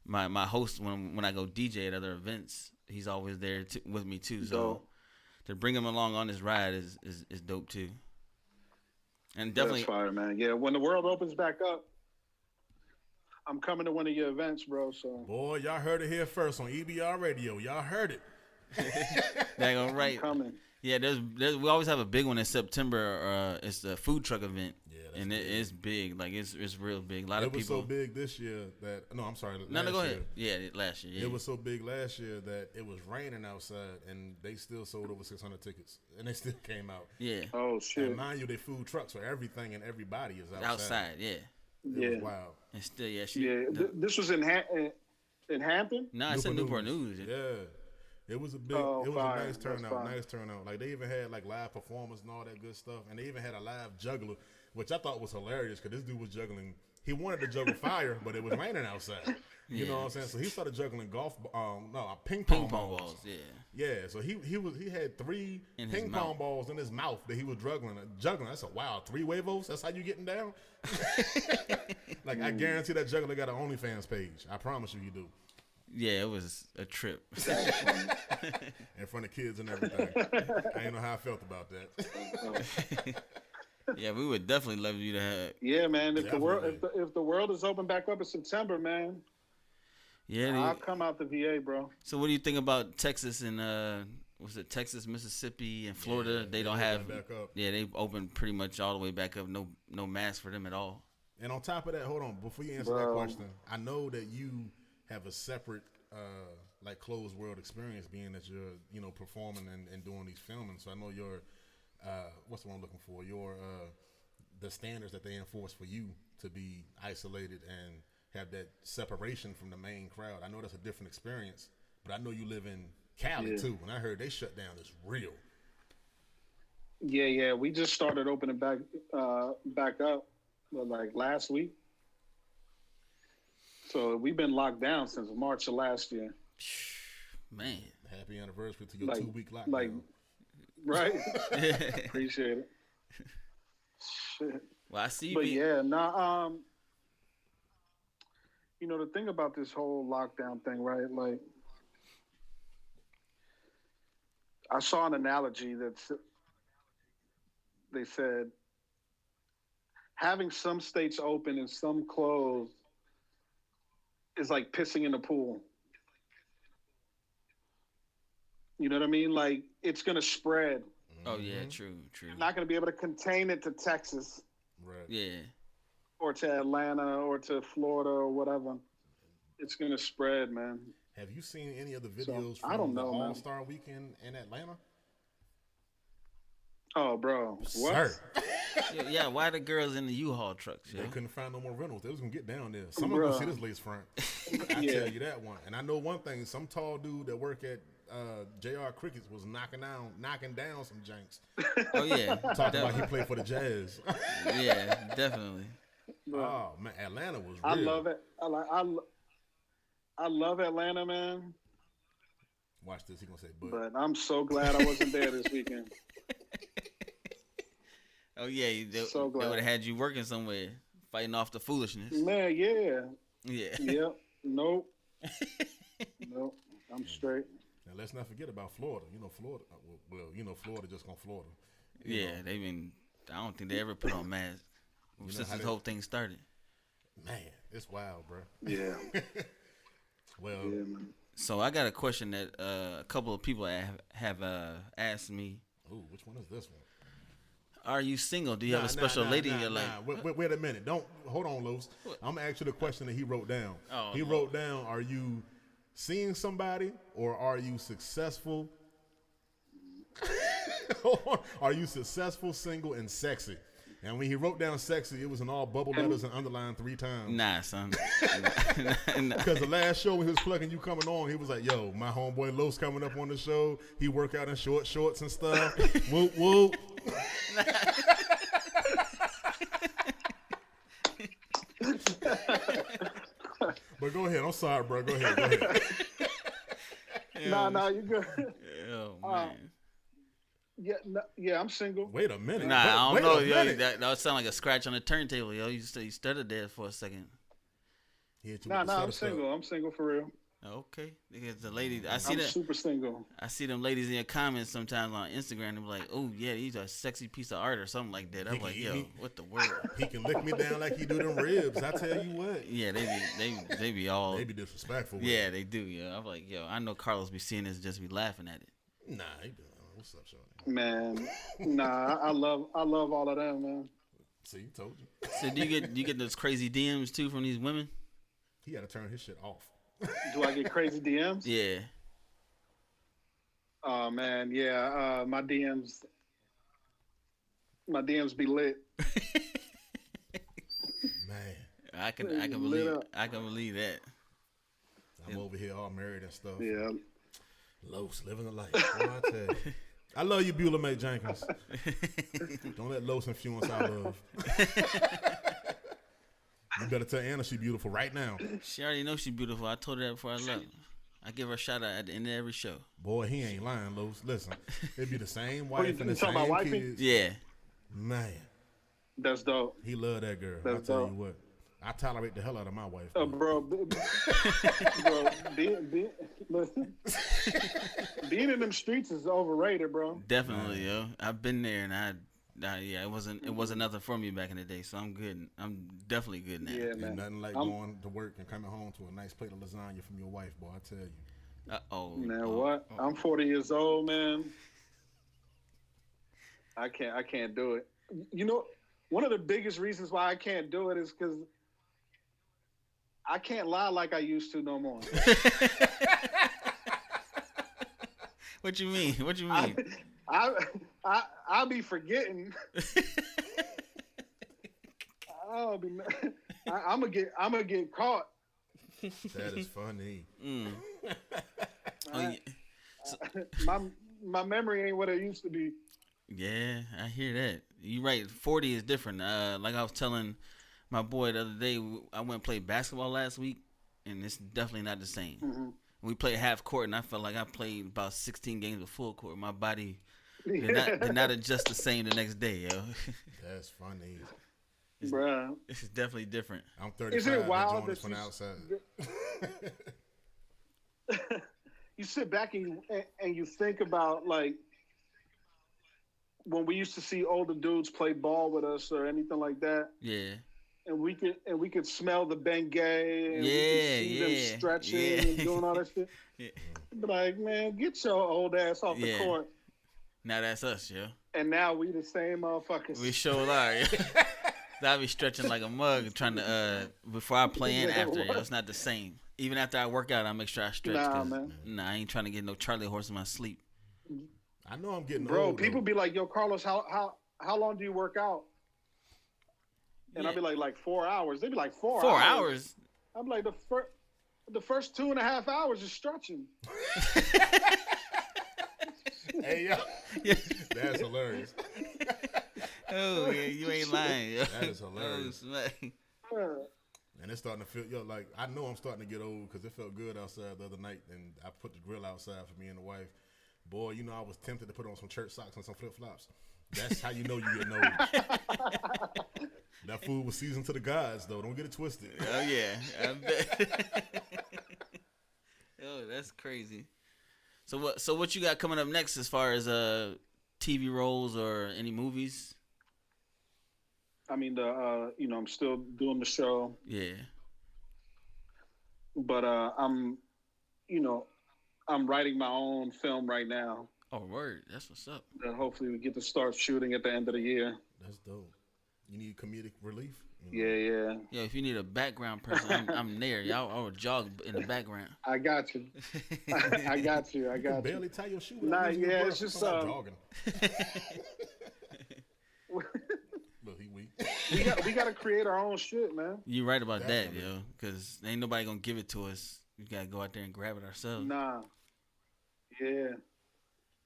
my host when I go DJ at other events. He's always there with me too. So Dope. to bring him along on this ride is dope too. And definitely, That's fire, man. Yeah, when the world opens back up, I'm coming to one of your events, bro. So Boy, y'all heard it here first on EBR Radio. Y'all heard it. dang right. coming. Yeah, there's we always have a big one in September. It's the food truck event, Yeah, and it's big. Like it's real big. A lot of It was people. so big this year that no, I'm sorry. No, go last ahead. year. Yeah, last year. Yeah. It was so big last year that it was raining outside, and they still sold over 600 tickets, and they still came out. Yeah. Oh shit. And mind you, they food trucks, so everything and everybody is outside. Outside. Yeah. It Yeah. was wild. And still, yeah. This was in Hampton. No, it's in Newport News. Yeah. It was a big, Oh, it was fire. a nice That's turnout, fire. nice turnout. Like they even had like live performers and all that good stuff, and they even had a live juggler, which I thought was hilarious because this dude was juggling. He wanted to juggle fire, but it was raining outside. You know what I'm saying? So he started juggling ping pong balls. Yeah. Yeah, so he had 3 In his ping mouth. pong balls in his mouth that he was juggling. That's a wow, 3 huevos. That's how you getting down. Like I guarantee that juggler got an OnlyFans page. I promise you do. Yeah, it was a trip. In front of kids and everything. I ain't know how I felt about that. Yeah, we would definitely love you to have. Yeah, man. If Definitely. the world is open back up in September, man, Yeah. I'll come out to VA, bro. So what do you think about Texas and was it Texas, Mississippi, and Florida? Yeah, they don't they have. opened back up. Yeah, they opened pretty much all the way back up. No mask for them at all. And on top of that, hold on, before you answer that question, I know that you have a separate like closed world experience being that you're, performing and doing these filming. So I know what's the one I'm looking for? Your the standards that they enforce for you to be isolated and have that separation from the main crowd. I know that's a different experience, but I know you live in Cali too. When I heard they shut down, it's real. Yeah. We just started opening back up, like last week. So we've been locked down since March of last year. Man, Happy anniversary to your Like- 2-week lockdown. like- Right? Appreciate it. Shit. well, I see you. But yeah, you know, the thing about this whole lockdown thing, right? Like, I saw an analogy they said having some states open and some closed is like pissing in a pool. You know what I mean? Like, it's going to spread. Oh yeah, true. You're not going to be able to contain it to Texas Right. Yeah, or to Atlanta or to Florida or whatever. It's going to spread, man. Have you seen any of the So, videos I from don't the know, man. All-Star Weekend in Atlanta? Oh, bro. What? Sir. yeah. Why the girls in the U-Haul trucks? They Yo? couldn't find no more rentals. They was gonna get down there. Some of them Bruh. see this lace front. I Yeah. tell you that one. And I know one thing. Some tall dude that work at JR Crickets was knocking down some janks. Oh yeah, Talking about he played for the Jazz. yeah, definitely. Oh man, Atlanta was real. I love it. I love Atlanta, man. Watch this. He gonna say, but But I'm so glad I wasn't there this weekend. Oh yeah, they So glad. would have had you working somewhere, fighting off the foolishness. Man, yeah. Yeah. Yep. Nope. Nope. I'm straight. now let's not forget about Florida. You know Florida. Well, you know Florida just gonna Florida. You Yeah, know, they been. I don't think they ever put on masks know since how this they- have thing started. man, it's wild, bro. Yeah. Well, Yeah, man. So I got a question that a couple of people have asked me. ooh, which one is this one? Are you single? Do you have a special lady in your life? Wait a minute. Don't hold on, Los. I'm gonna ask you the question that he wrote down. Oh, he Lord. wrote down: are you seeing somebody, or are you successful? Are you successful, single, and sexy? And when he wrote down sexy, it was in all bubble letters and underlined 3 times. Nah, son. Nah. Because the last show when he was plugging you coming on, he was like, yo, my homeboy Los coming up on the show. He work out in short shorts and stuff. Whoop, whoop. But go ahead. I'm sorry, bro. Go ahead. Nah, you good. Oh man. Yeah, I'm single. Wait a minute. Nah, I Wait don't know. a Yo, minute. that sound like a scratch on the turntable, yo. You stuttered there for a second. He hit you Nah, with the I'm stutter step. single. I'm single for real. Okay, because the lady, I see I'm that. super single. I see them ladies in your comments sometimes on Instagram. They're like, "Oh yeah, these are a sexy piece of art or something like that." I'm like, "Yo, what the word?" He can lick me down like he do them ribs. I tell you what. Yeah, they be all. They be disrespectful. With Yeah, it. they do. Yeah, I'm like, yo, I know Carlos be seeing this, and just be laughing at it. Nah, he be what's up, Shorty? Man, nah, I love all of them, man. See, told you. So do you get those crazy DMs too from these women? He had to turn his shit off. Do I get crazy DMs? Yeah. Oh man, yeah. My DMs be lit. Man, I can Lit believe up. I can believe that. I'm over here all married and stuff. Yeah. Los living the life. Boy, I tell you. I love you, Beulah May Jenkins. Don't let Los influence our love. You better tell Anna she beautiful right now. She already knows she's beautiful. I told her that before I left. I give her a shout out at the end of every show. Boy, he ain't lying, Los. Listen, it'd be the same you wife and the talking same about wifey? kids. Yeah. Man, That's dope. he love that girl. That's I tell dope. you what. I tolerate the hell out of my wife. Bro, listen, being in them streets is overrated, bro. Definitely, yo. I've been there, and yeah, it wasn't nothing for me back in the day. So I'm good. I'm definitely good now. Yeah, Ain't man. nothing like going to work and coming home to a nice plate of lasagna from your wife, boy. I tell you. Man, what? I'm 40 years old, man. I can't do it. You know, one of the biggest reasons why I can't do it is because I can't lie like I used to no more. What you mean? What you mean? I I'll be forgetting. I'll be. I'm gonna get caught. That is funny. Oh, yeah. My memory ain't what it used to be. Yeah, I hear that. You're right. 40 is different. Like I was telling my boy the other day, I went and played basketball last week, and it's definitely not the same. Mm-hmm. We played half court, and I felt like I played about 16 games of full court. My body Yeah. did not adjust the same the next day, yo. That's funny. Bruh. It's definitely different. I'm 35. Isn't it wild enjoying this that from the outside. You sit back and you think about like when we used to see older dudes play ball with us or anything like that, Yeah. and we could smell the Bengay and we Yeah, could see them stretching and doing all that shit. Yeah. Be like, man, get your old ass off the court. Now that's us, yo. And now we the same motherfuckers. We sure are. I be stretching like a mug trying to before I play and after. Yo. It's not the same. Even after I work out, I make sure I stretch. Nah, man. Nah, I ain't trying to get no Charlie horse in my sleep. I know I'm getting Bro, old. people though. be like, yo, Carlos, how long do you work out? And I'll be like 4 hours. They be like 4 hours. 4 hours? I'm like, the first 2.5 hours is stretching. Hey, yo. That's hilarious. Oh, yeah, you ain't lying. Yo. That is hilarious. Oh, And it's starting to feel, yo, like, I know I'm starting to get old because it felt good outside the other night, and I put the grill outside for me and the wife. Boy, you know, I was tempted to put on some church socks and some flip-flops. That's how you know you're getting old. That food was seasoned to the gods, though. Don't get it twisted. Oh, yeah. I bet. Oh, that's crazy. So what you got coming up next as far as TV roles or any movies? I mean, I'm still doing the show, Yeah. but I'm writing my own film right now Oh, word. That's what's up. that hopefully we get to start shooting at the end of the year. That's dope. You need comedic relief? Yeah. Yeah, if you need a background person, I'm there. Y'all I would jog in the background. I got you. I got you. You can barely tie your shoe. Nah, without losing your yeah, breath. it's just, Somebody jogging. Look, he weak. we got to create our own shit, man. You right about Definitely. that, yo. Because ain't nobody gonna give it to us. We gotta go out there and grab it ourselves. Nah.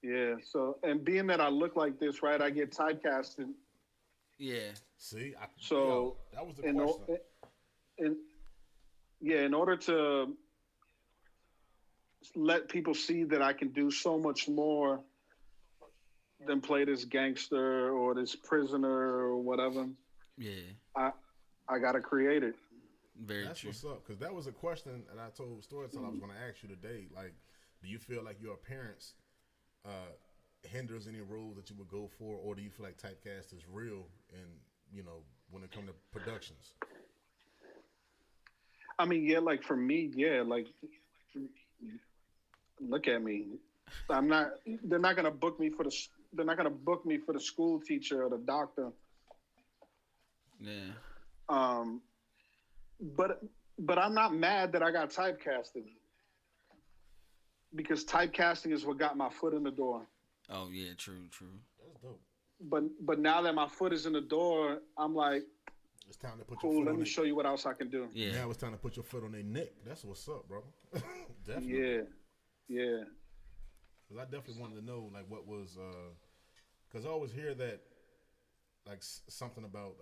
Yeah. So, and being that I look like this, right, I get typecasted. Yeah. See? So, that was the question. in order to let people see that I can do so much more than play this gangster or this prisoner or whatever, Yeah. I got to create it. Very That's true. what's up. Because that was a question that I told Storyteller I was going to ask you today. Like, do you feel like your appearance hinders any roles that you would go for, or do you feel like typecast is real and, when it comes to productions? I mean, yeah, like for me, yeah, like look at me. They're not going to book me for the school teacher or the doctor. Yeah. But I'm not mad that I got typecasted, because typecasting is what got my foot in the door. Oh yeah, true. That's dope. But now that my foot is in the door, I'm like, It's time to put your cool, foot let on me it. show you what else I can do. Yeah. Now it's time to put your foot on their neck. That's what's up, bro. Definitely. Yeah. Because I definitely wanted to know, like, what was, because I always hear that, like, something about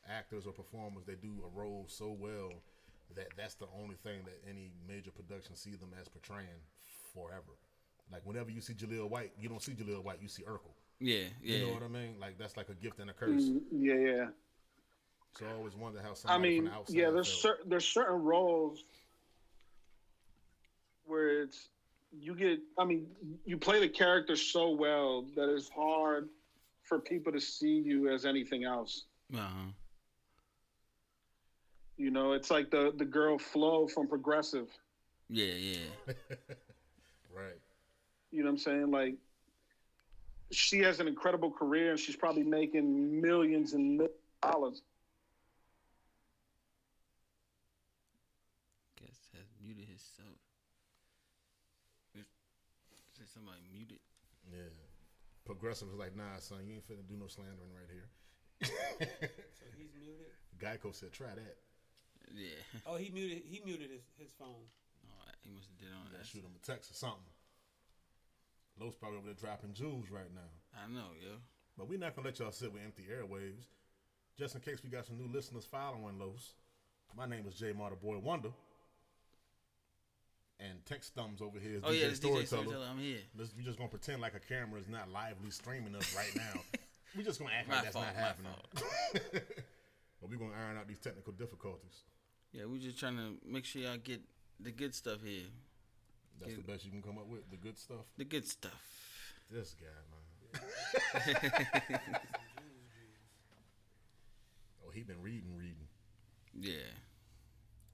actors or performers, they do a role so well that that's the only thing that any major production see them as portraying forever. Like, whenever you see Jaleel White, you don't see Jaleel White, you see Urkel. Yeah. You know what I mean? Like, that's like a gift and a curse. Yeah. So I always wonder how I somebody from mean, the outside yeah, felt. there's certain roles where you play the character so well that it's hard for people to see you as anything else. Uh-huh. It's like the girl Flo from Progressive. Yeah. Right. You know what I'm saying? Like, she has an incredible career and she's probably making millions and millions of dollars. Guess has muted himself. Said somebody muted. Yeah. Progressive was like, nah, son, you ain't finna do no slandering right here. So he's muted. Geico said, try that. Yeah. Oh, he muted his phone. All right. He must have did on You gotta that. shoot him a text or something. Lowe's probably over there dropping jewels right now. I know, yo. But we're not gonna let y'all sit with empty airwaves. Just in case we got some new listeners following Lowe's. My name is J Marta Boy Wonder. And Text Thumbs over here is Oh, yeah, DJ it's DJ Storyteller. Storyteller. I'm here. We just gonna pretend like a camera is not lively streaming us right now. We just gonna act My like that's fault, not my happening. fault. But we're gonna iron out these technical difficulties. Yeah, we just trying to make sure y'all get the good stuff here. That's the best you can come up with. The good stuff. The good stuff. This guy, man. Oh, he been reading. Yeah.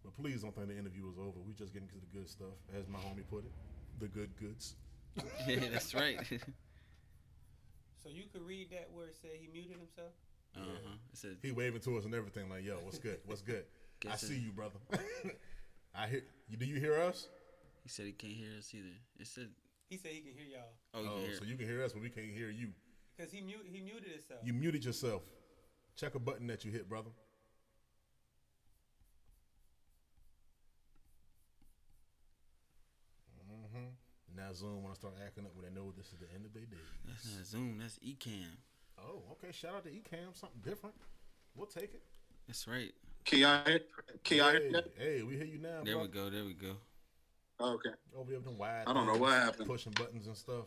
But please don't think the interview is over. We just getting to the good stuff, as my homie put it. The good goods. Yeah, that's right. So you could read that where it said he muted himself? Uh-huh. It said, He waving to us and everything like, yo, what's good? What's good? I see you, brother. I hear you. Do you hear us? he said he can't hear us either. It said, He said he can hear y'all. oh, you Oh, can hear. so you can hear us, but we can't hear you. Because he muted himself. You muted yourself. Check a button that you hit, brother. Now Zoom want to start acting up when they know this is the end of their day. That's not Zoom. That's Ecamm. Oh, okay. Shout out to Ecamm. Something different. We'll take it. That's right. Can y'all hear that? Hey, we hear you now, There bro. we go. There we go. Oh, okay. Over there with them wide I don't know things, what happened. pushing buttons and stuff.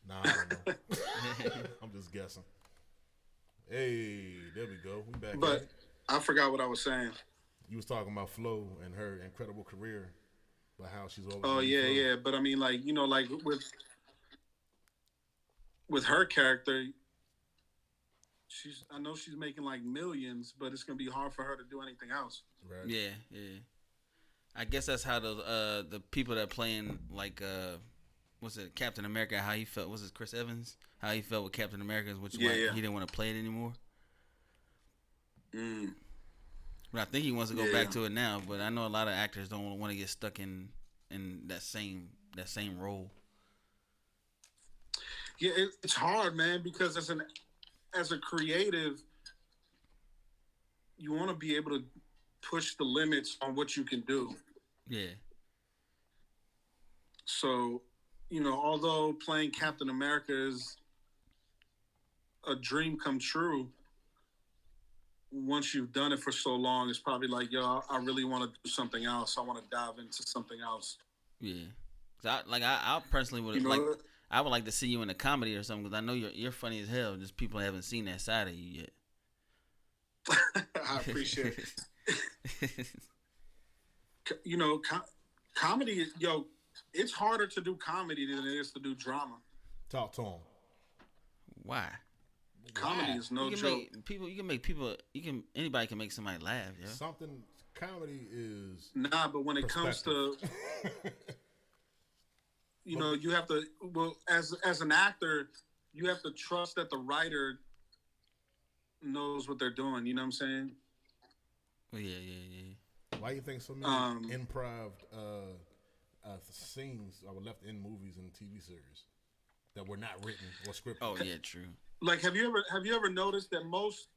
Nah, I don't know. I'm just guessing. Hey, there we go. We back. But at it. I forgot what I was saying. You was talking about Flo and her incredible career, but how she's always. Oh been yeah, Flo. yeah. But I mean, like, you know, like with her character, I know she's making like millions, but it's gonna be hard for her to do anything else. Right. Yeah, yeah. I guess that's how the people that playing like what's it, Captain America, how he felt. Was it Chris Evans? How he felt with Captain America, which Yeah, why yeah. he didn't want to play it anymore. Mm. But I think he wants to go Yeah. back to it now. But I know a lot of actors don't want to get stuck in that same role. Yeah, it's hard, man, because as a creative, you want to be able to push the limits on what you can do. Yeah. So, you know, although playing Captain America is a dream come true, once you've done it for so long, it's probably like, yo, I really want to do something else. I want to dive into something else. Yeah. 'Cause I personally would You know, I would like to see you in a comedy or something because I know you're funny as hell. Just people haven't seen that side of you yet. I appreciate it. You know, comedy, yo, it's harder to do comedy than it is to do drama. Talk to him. Why? Comedy is no you can joke. Anybody can make somebody laugh, yeah. Something comedy is. Nah, but when it comes to, you know, you have to, well, as an actor, you have to trust that the writer knows what they're doing. You know what I'm saying? Well, yeah. Why you think so many improv scenes are left in movies and TV series that were not written or scripted? Oh yeah, true. Like, have you ever noticed that most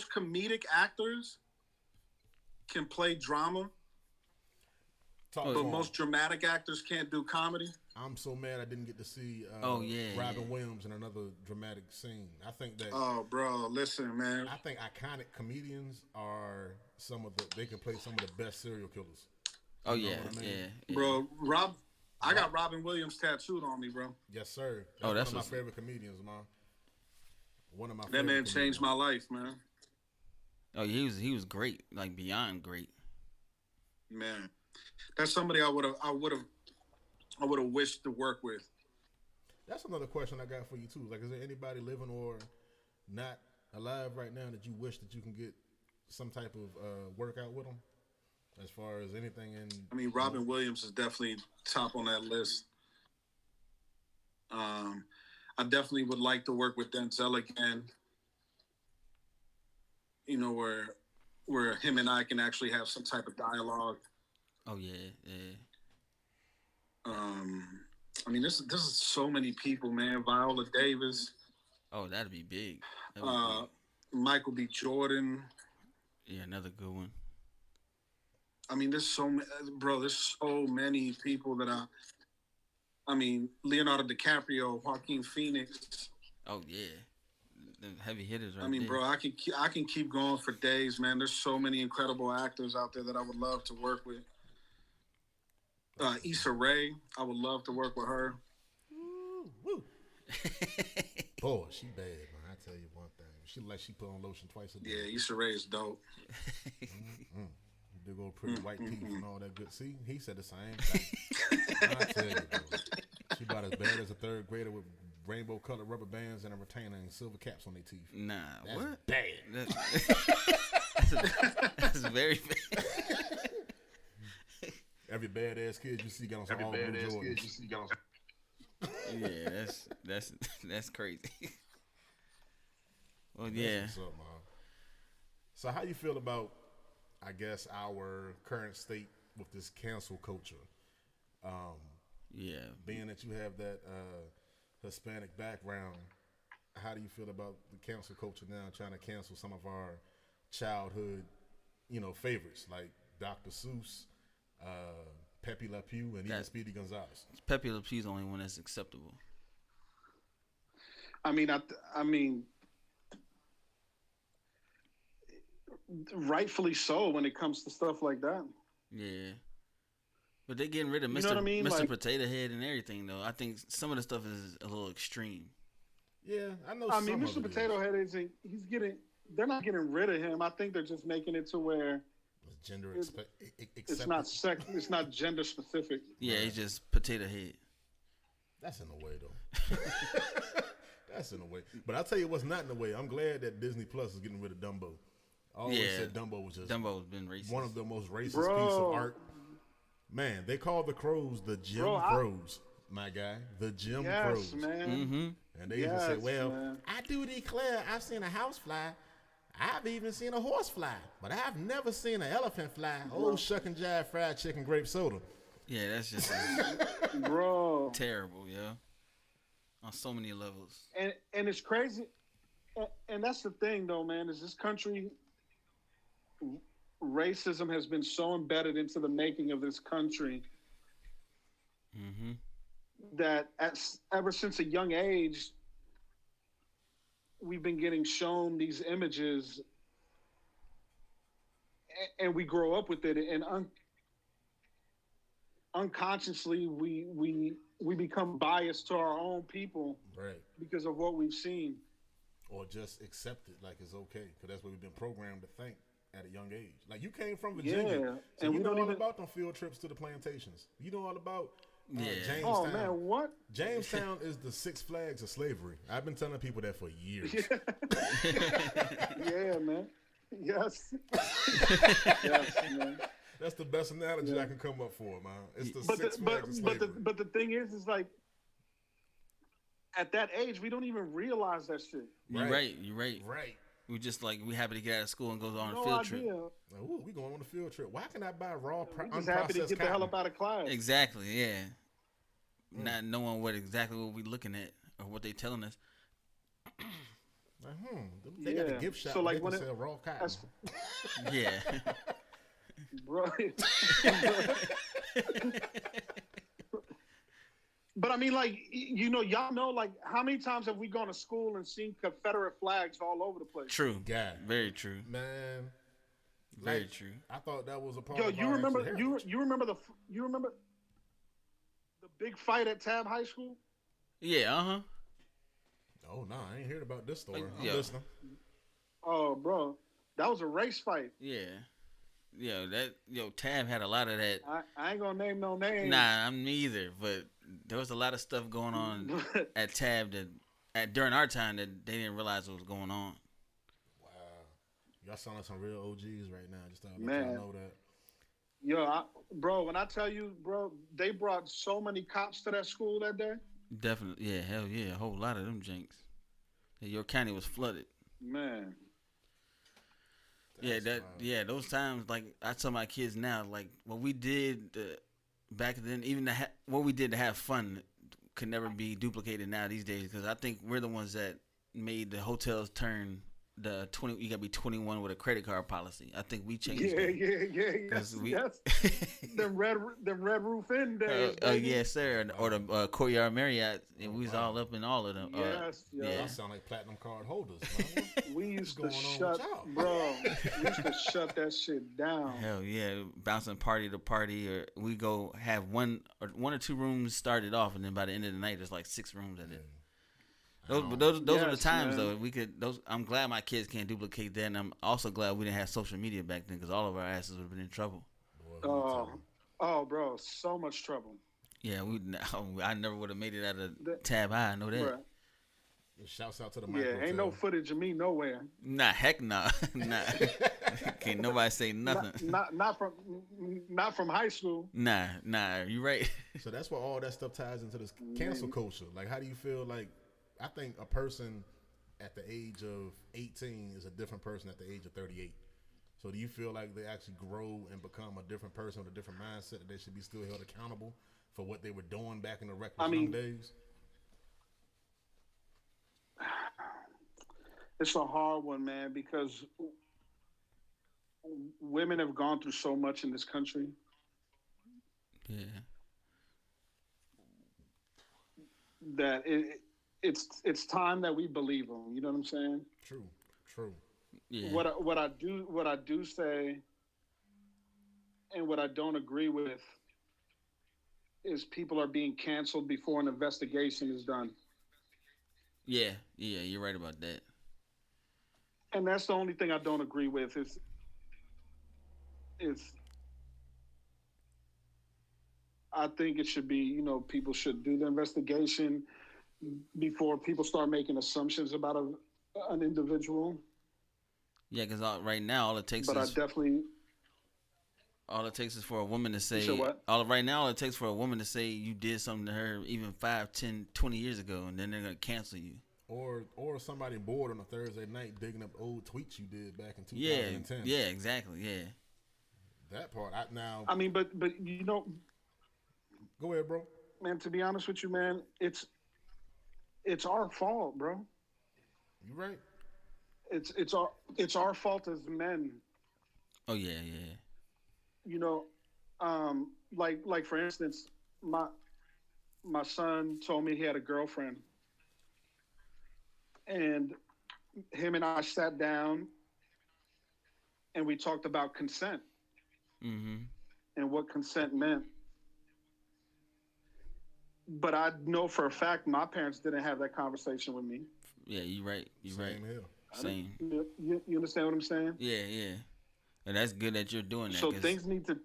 comedic actors can play drama, Talk but to 'em. most dramatic actors can't do comedy? I'm so mad I didn't get to see Yeah, Robin yeah. Williams in another dramatic scene. I think that Oh, bro, listen, man. I think iconic comedians are they can play some of the best serial killers. Oh You know yeah, what I mean? yeah. Bro, I got Robin Williams tattooed on me, bro. Yes, sir. Oh, that's one of what's- my favorite comedians, man. One of my That favorite man changed comedians. my life, man. Oh, he was great, like beyond great. Man, that's somebody I would have wished to work with. That's another question I got for you too. Like, is there anybody living or not alive right now that you wish that you can get some type of workout with them? As far as anything in, I mean, Robin Williams is definitely top on that list. I definitely would like to work with Denzel again. You know, where him and I can actually have some type of dialogue. Oh yeah, yeah. I mean, this is so many people, man. Viola Davis, Oh, that'd be big. That'd be uh, big. Michael B. Jordan. Yeah, another good one. I mean, bro. There's so many people that I mean, Leonardo DiCaprio, Joaquin Phoenix. Oh yeah, the heavy hitters right I mean, there. bro, I can keep going for days, man. There's so many incredible actors out there that I would love to work with. Issa Rae, I would love to work with her. Woo. Boy, she bad, man. I tell you one thing. She put on lotion twice a day. Yeah, Issa Rae is dope. Big old pretty white teeth and all that good. See, he said the same thing. I tell you, bro. She about as bad as a third grader with rainbow colored rubber bands and a retainer and silver caps on their teeth. Nah, That's what? bad. That's very bad. Every badass kid you see got on some all blue Jordans. Yeah, that's crazy. Well, yeah. That's what's up, man. So how you feel about, I guess, our current state with this cancel culture? Yeah. Being that you have that Hispanic background, how do you feel about the cancel culture now, trying to cancel some of our childhood, favorites like Dr. Seuss, Pepe Le Pew, and even Speedy Gonzalez? Pepe Le Pew's the only one that's acceptable. I mean, rightfully so when it comes to stuff like that. Yeah. But they getting rid of Mr. You know what I mean? Mr. Like, Potato Head and everything, though. I think some of the stuff is a little extreme. Yeah, I know. I mean, Mr. Potato Head isn't. They're not getting rid of him. I think they're just making it to where gender it's not it's not gender specific. Yeah, it's just Potato Head. That's in the way, though. That's in the way. But I'll tell you what's not in the way. I'm glad that Disney Plus is getting rid of Dumbo. I always said Dumbo was just Dumbo's been racist. one of the most racist pieces of art. Man, they call the crows the Jim Crows, my guy. The Jim Crows. Man. Mm-hmm. And they used to say, well, man, I do declare I've seen a house fly. I've even seen a horse fly. But I've never seen an elephant fly. Oh, shuck and jive fried chicken grape soda. Yeah, that's just bro, terrible, yo. On so many levels. And it's crazy. And that's the thing, though, man, is this country, racism has been so embedded into the making of this country that ever since a young age, we've been getting shown these images and we grow up with it. And unconsciously, we become biased to our own people because of what we've seen. Or just accept it like it's okay, because that's what we've been programmed to think at a young age. Like, you came from Virginia, so and you know all about them field trips to the plantations. You know all about Jamestown. Oh, man, what? Jamestown is the Six Flags of slavery. I've been telling people that for years. Yeah, man. Yes. Yes, man. That's the best analogy I can come up for, man. It's the Six Flags of slavery. But the thing is like, at that age, we don't even realize that shit. You're right. We just we happy to get out of school and go on a field trip. Like, ooh, we going on a field trip. Why can I buy raw unprocessed just happy to get cotton? the hell up out of class. Exactly, yeah. Not knowing what we looking at or what they telling us. They got a gift shop. So like when they sell raw cotton. Yeah. Bro. But I mean, like, y'all know, like, how many times have we gone to school and seen Confederate flags all over the place? True. God. Very true. Man. Very true. I thought that was a part of our you remember the big fight at Tab High School? Yeah, Oh, no, I ain't heard about this story. I'm listening. Oh, bro. That was a race fight. Yeah. Tab had a lot of that. I ain't gonna name no names. Nah, I'm neither. But there was a lot of stuff going on at Tab that during our time that they didn't realize what was going on. Wow, y'all sound like some real OGs right now. Just to let y'all know that. Yo, bro, when I tell you, bro, they brought so many cops to that school that day. Definitely, yeah, hell yeah, a whole lot of them jinx. Your county was flooded. Man. Those times, like, I tell my kids now, like, what we did back then, even what we did to have fun, could never be duplicated now these days because I think we're the ones that made the hotels turn the 20. You gotta be 21 with a credit card policy. I think we changed that. Yes, yes. Them red roof inn days, Oh baby. yes, sir. Or the Courtyard Marriott, and we was all up in all of them. Yes, Y'all yeah. sound like platinum card holders. Man. We used to going on with shut, y'all? bro. We used to shut that shit down. Hell yeah, bouncing party to party, or we go have one or two rooms started off, and then by the end of the night, there's like 6 rooms in it. Those are the Yes, times man. though. We could those. I'm glad my kids can't duplicate that, and I'm also glad we didn't have social media back then because all of our asses would have been in trouble. Oh, bro, so much trouble. Yeah, I never would have made it out of Tab I know that. Bruh. Shouts out to the Yeah, ain't no footage of me nowhere. Nah, heck nah. Nah. Can't nobody say nothing. Not from high school. Nah, you right. So that's where all that stuff ties into this cancel culture. Like, how do you feel? Like, I think a person at the age of 18 is a different person at the age of 38. So do you feel like they actually grow and become a different person with a different mindset that they should be still held accountable for what they were doing back in the reckless young days? It's a hard one, man, because women have gone through so much in this country. Yeah. That it's time that we believe them. You know what I'm saying? True. Yeah. What I do say, and what I don't agree with, is people are being canceled before an investigation is done. Yeah, you're right about that. And that's the only thing I don't agree with is I think it should be, people should do the investigation before people start making assumptions about an individual. Yeah, because right now all it takes But is I definitely all it takes is for a woman to say You said what? all it takes for a woman to say you did something to her even 5, 10, 20 years ago, and then they're gonna cancel you. Or somebody bored on a Thursday night digging up old tweets you did back in 2010. Yeah, exactly. Yeah. That part. I mean, but Go ahead, bro. man, to be honest with you, man, it's our fault, bro. You right. It's our fault as men. Oh yeah. Like for instance, my son told me he had a girlfriend, and him and I sat down and we talked about consent and what consent meant. But I know for a fact my parents didn't have that conversation with me. Yeah, you right. You right. Same here. Same. You understand what I'm saying? Yeah. And that's good that you're doing that. So things need to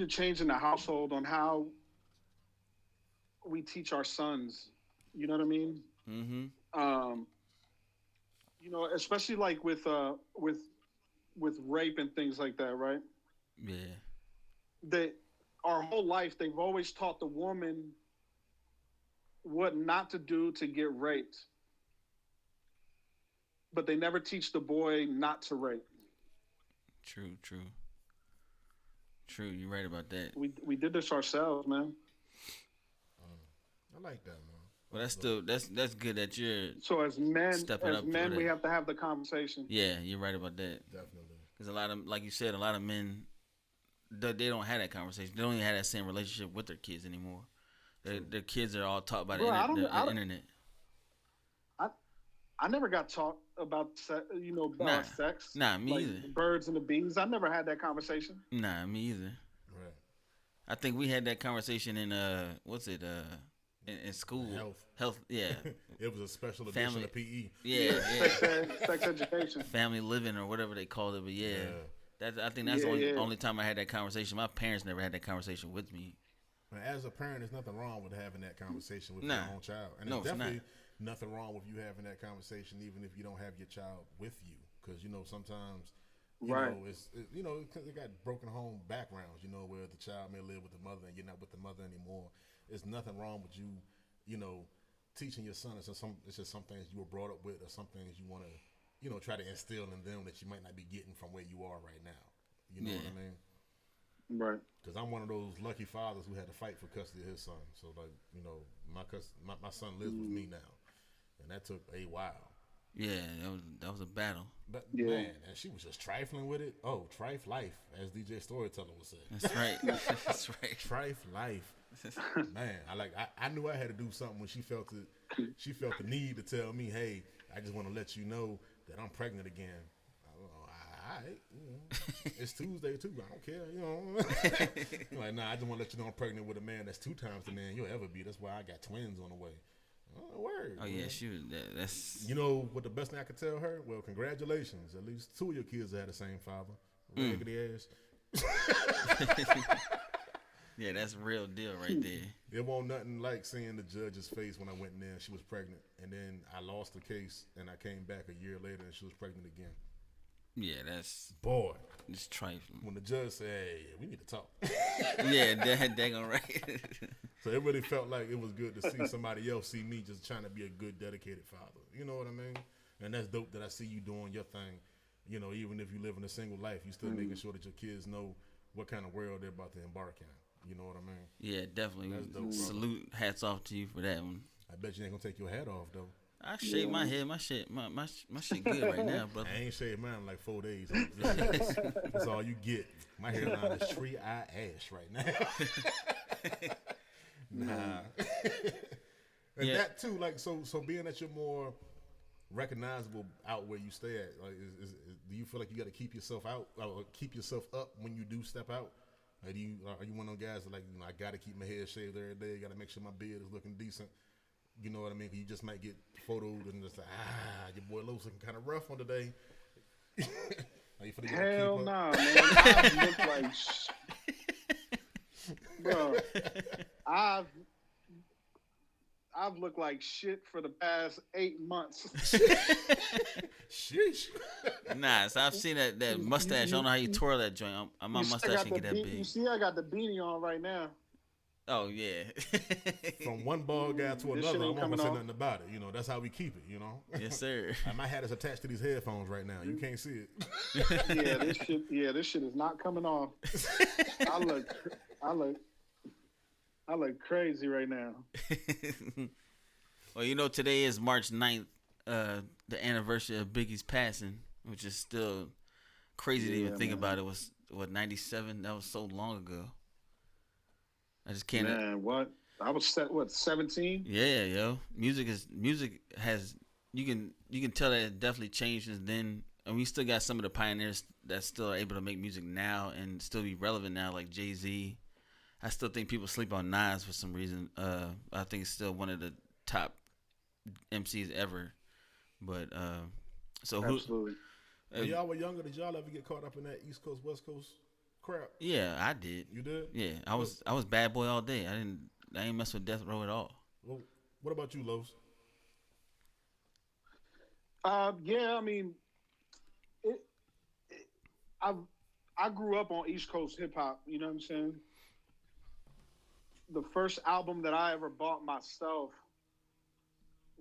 change in the household on how we teach our sons. You know what I mean? Mm-hmm. Especially like with rape and things like that, right? Yeah. Our whole life they've always taught the woman what not to do to get raped, but they never teach the boy not to rape. True. You're right about that. We did this ourselves, man. I like that, man. Well, that's still that's good that you're. So as men, stepping up for we that. have to have the conversation. Yeah, you're right about that. Definitely. Because a lot of, like you said, a lot of men, they don't have that conversation. They don't even have that same relationship with their kids anymore. Their kids are all taught by the internet. I never got taught about sex. Nah, me like either. Birds and the bees. I never had that conversation. Nah, me either. Right. I think we had that conversation in in school. Health. Yeah. It was a special edition of PE. Yeah. Sex education. Family living or whatever they called it, but yeah. I think that's the only time I had that conversation. My parents never had that conversation with me. As a parent, there's nothing wrong with having that conversation with your own child. And No, there's it's definitely nothing wrong with you having that conversation even if you don't have your child with you. Because, sometimes, you know, it got broken home backgrounds, where the child may live with the mother and you're not with the mother anymore. There's nothing wrong with you, teaching your son. It's just some things you were brought up with or some things you want to, try to instill in them that you might not be getting from where you are right now. You know what I mean? Right. Because I'm one of those lucky fathers who had to fight for custody of his son. So like, my son lives with me now, and that took a while. Yeah, that was a battle. But Yeah. man, and she was just trifling with it. Oh, trife life, as DJ Storyteller would say. That's right. That's right. Trife life. Man, I knew I had to do something when she felt the need to tell me, hey, I just want to let you know that I'm pregnant again. All right, it's Tuesday too. I don't care, Like, nah, I just want to let you know I'm pregnant with a man that's 2 times the man you'll ever be. That's why I got twins on the way. Oh, word. Oh yeah, she was. That's. You know what the best thing I could tell her? Well, congratulations. At least 2 of your kids had the same father. Raggedy ass. Yeah, that's real deal right there. It won't nothing like seeing the judge's face when I went in there and she was pregnant. And then I lost the case and I came back a year later and she was pregnant again. Yeah, that's Boy. it's trifling. When the judge said, hey, we need to talk. Yeah, daggone right. So it really felt like it was good to see somebody else see me just trying to be a good, dedicated father. You know what I mean? And that's dope that I see you doing your thing. You know, even if you live in a single life, you still making sure that your kids know what kind of world they're about to embark in. You know what I mean? Yeah, definitely. That's dope, Salute, hats off to you for that one. I bet you ain't gonna take your hat off though. I shave my head, my shit good right now, brother. I ain't shaved mine in like 4 days. That's all you get. My hairline is tree eye ash right now. Nah. And Yeah. that too, like so being that you're more recognizable out where you stay at, like do you feel like you got to keep yourself out or keep yourself up when you do step out? Like, are you one of those guys that like, I got to keep my head shaved every day, got to make sure my beard is looking decent? You know what I mean? You just might get photoed and just like, your boy Lowe's looking kind of rough on today. Hell nah, man. I look like, bro. I've looked like shit for the past 8 months. Sheesh. Nah, so I've seen that mustache. I don't know how you twirl that joint. My mustache can get that big. You see, I got the beanie on right now. Oh yeah. From one bald guy to This another, shit I'm ain't not gonna coming say off. nothing about it. You know, that's how we keep it. You know. Yes, sir. And my hat is attached to these headphones right now. You can't see it. This shit is not coming off. I look crazy right now. Well, you know, today is March 9th, the anniversary of Biggie's passing, which is still crazy to even think about. It was 97? That was so long ago. I just can't. Man, what? I was 17? Yeah, yo. Music has you can tell that it definitely changed since then. And we still got some of the pioneers that still are able to make music now and still be relevant now, like Jay-Z. I still think people sleep on Nas for some reason. I think it's still one of the top MCs ever. But so who? Absolutely. When y'all were younger, did y'all ever get caught up in that East Coast West Coast crap? Yeah, I did. You did? Yeah, I was bad boy all day. I ain't mess with Death Row at all. Well, what about you, Los? Yeah, I mean, I grew up on East Coast hip hop. You know what I'm saying? The first album that I ever bought myself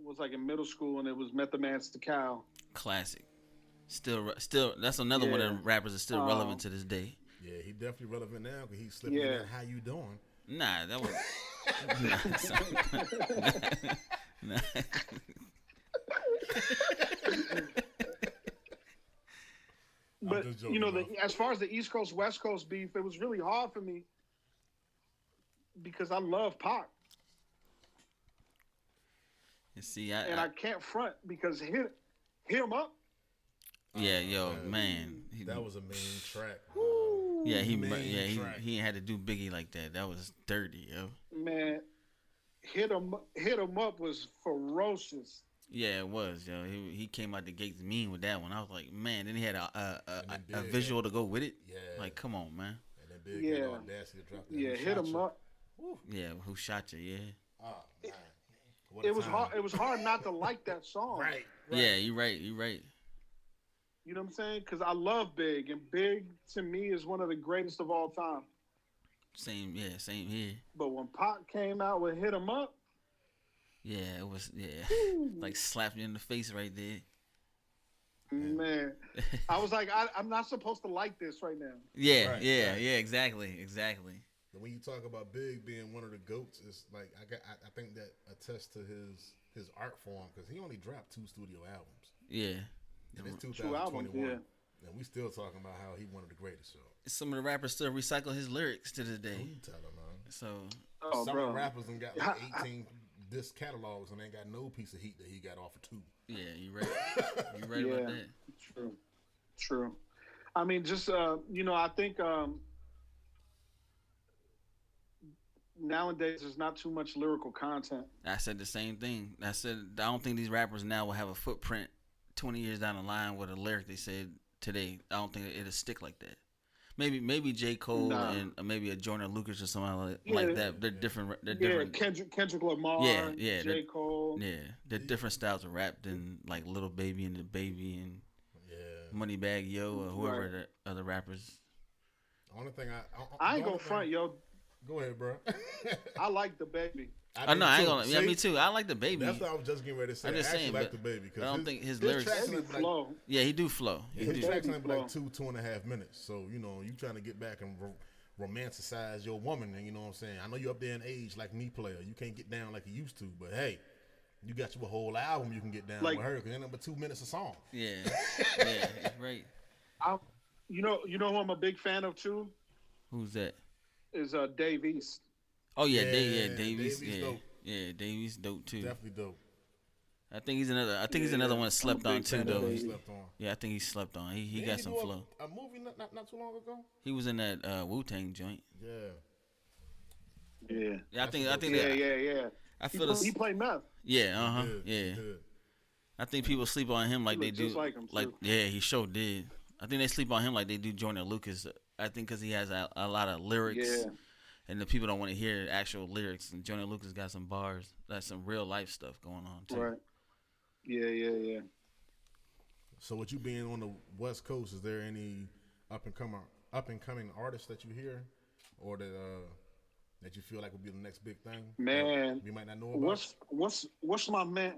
was like in middle school, and it was Method Man's The Cow. Classic. Still, that's another one of the rappers that's still relevant to this day. Yeah, he definitely relevant now because he's slipping in that "How you doing?" Nah, that was. nah. But you know, as far as the East Coast West Coast beef, it was really hard for me because I love Pac. You see, I can't front because hit 'em up. Yeah, yo, man. That was a mean track. Yeah, he had to do Biggie like that. That was dirty, yo. Man, hit 'em up was ferocious. Yeah, it was, yo. He came out the gates mean with that one. I was like, man. Then he had a visual to go with it. Yeah. Like, come on, man. And then Big had the audacity to drop that. Yeah, hit 'em up. Yeah, who shot you? Yeah. Oh, man. It was hard. It was hard not to like that song. Right. Yeah, you're right. You know what I'm saying? Because I love Big, and Big to me is one of the greatest of all time. Same here. But when Pac came out with "Hit 'Em Up," yeah, it was like slapped you in the face right there. Man, I was like, I'm not supposed to like this right now. Yeah, Right, yeah, right. yeah. Exactly, exactly. But when you talk about Big being one of the goats, it's like I think that attests to his art form because he only dropped 2 studio albums, Yeah. and it's 2 albums, 2021, yeah. and we still talking about how he one of the greatest. So Some of the rappers still recycle his lyrics to this who day. you telling, man? So Oh, Some bro. of the rappers done got like 18 disc catalogs and ain't got no piece of heat that he got off of 2. yeah, you right. You right about Yeah. that. True. I mean, just I think nowadays there's not too much lyrical content. I said the same thing. I said I don't think these rappers now will have a footprint 20 years down the line with a lyric they said today. I don't think it'll stick like that. Maybe J. Cole Nah. and maybe a Jordan Lucas or something like, Yeah. like that. They're different. They're Yeah, different. Kendrick Lamar, Yeah, J. Cole. Yeah, they're different styles of rap than like Little Baby and the Baby and Yeah. Moneybag Yo or whoever Right. the other rappers. The only thing I ain't gonna front, yo. Go ahead, bro. I like the baby. Oh no, I ain't gonna. Yeah, me too. I like the Baby. That's what I was just getting ready to say. I'm just I actually saying, like but the Baby because I don't think his his lyrics. tracks Baby ain't like, flow. Yeah, he do flow. He his do. tracks Baby ain't like flow. 2.5 minutes. So you trying to get back and romanticize your woman, and you know what I'm saying. I know you're up there in age like me, player. You can't get down like you used to, but hey, you got you a whole album you can get down Like- with her because ain't nothing but 2 minutes a song. Yeah, yeah, right. You know who I'm a big fan of too Who's that? is Dave East. Oh yeah, Yeah, Davies. Davies Yeah, dope. yeah, Davies dope too. Definitely dope. I think he's another one slept I'm a on big too fan of though. Davies. Slept on. Yeah, I think he slept on. He Didn't got he some do flow. A movie not too long ago. He was in that Wu-Tang joint. Yeah. Yeah. Yeah, I think Yeah, that, yeah. I feel He this. played meth. Yeah, uh huh. Good, Yeah, good. I think people sleep on him like He they look do. just like him, too. Yeah, he sure did. I think they sleep on him like they do Jordan Lucas. I think because he has a lot of lyrics. Yeah. And the people don't want to hear actual lyrics. And Jordan Lucas got some bars. That's some real life stuff going on too. Right. Yeah. So with you being on the West Coast, is there any up and coming artists that you hear, or that you feel like would be the next big thing? Man, that we might not know about. What's my man?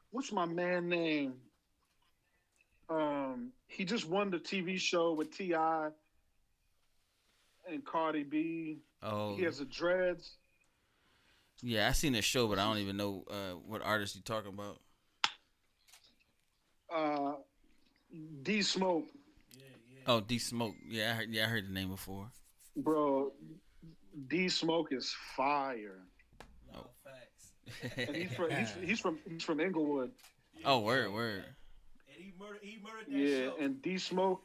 What's my man name? He just won the TV show with T.I. and Cardi B. Oh, He has the dreads. yeah, I seen the show, but I don't even know what artist you talking about. D Smoke, Oh, D Smoke. Yeah, I heard the name before. bro. D Smoke is fire, No facts. and he's from Inglewood. Oh, word. And he murdered that Yeah, show. and D Smoke,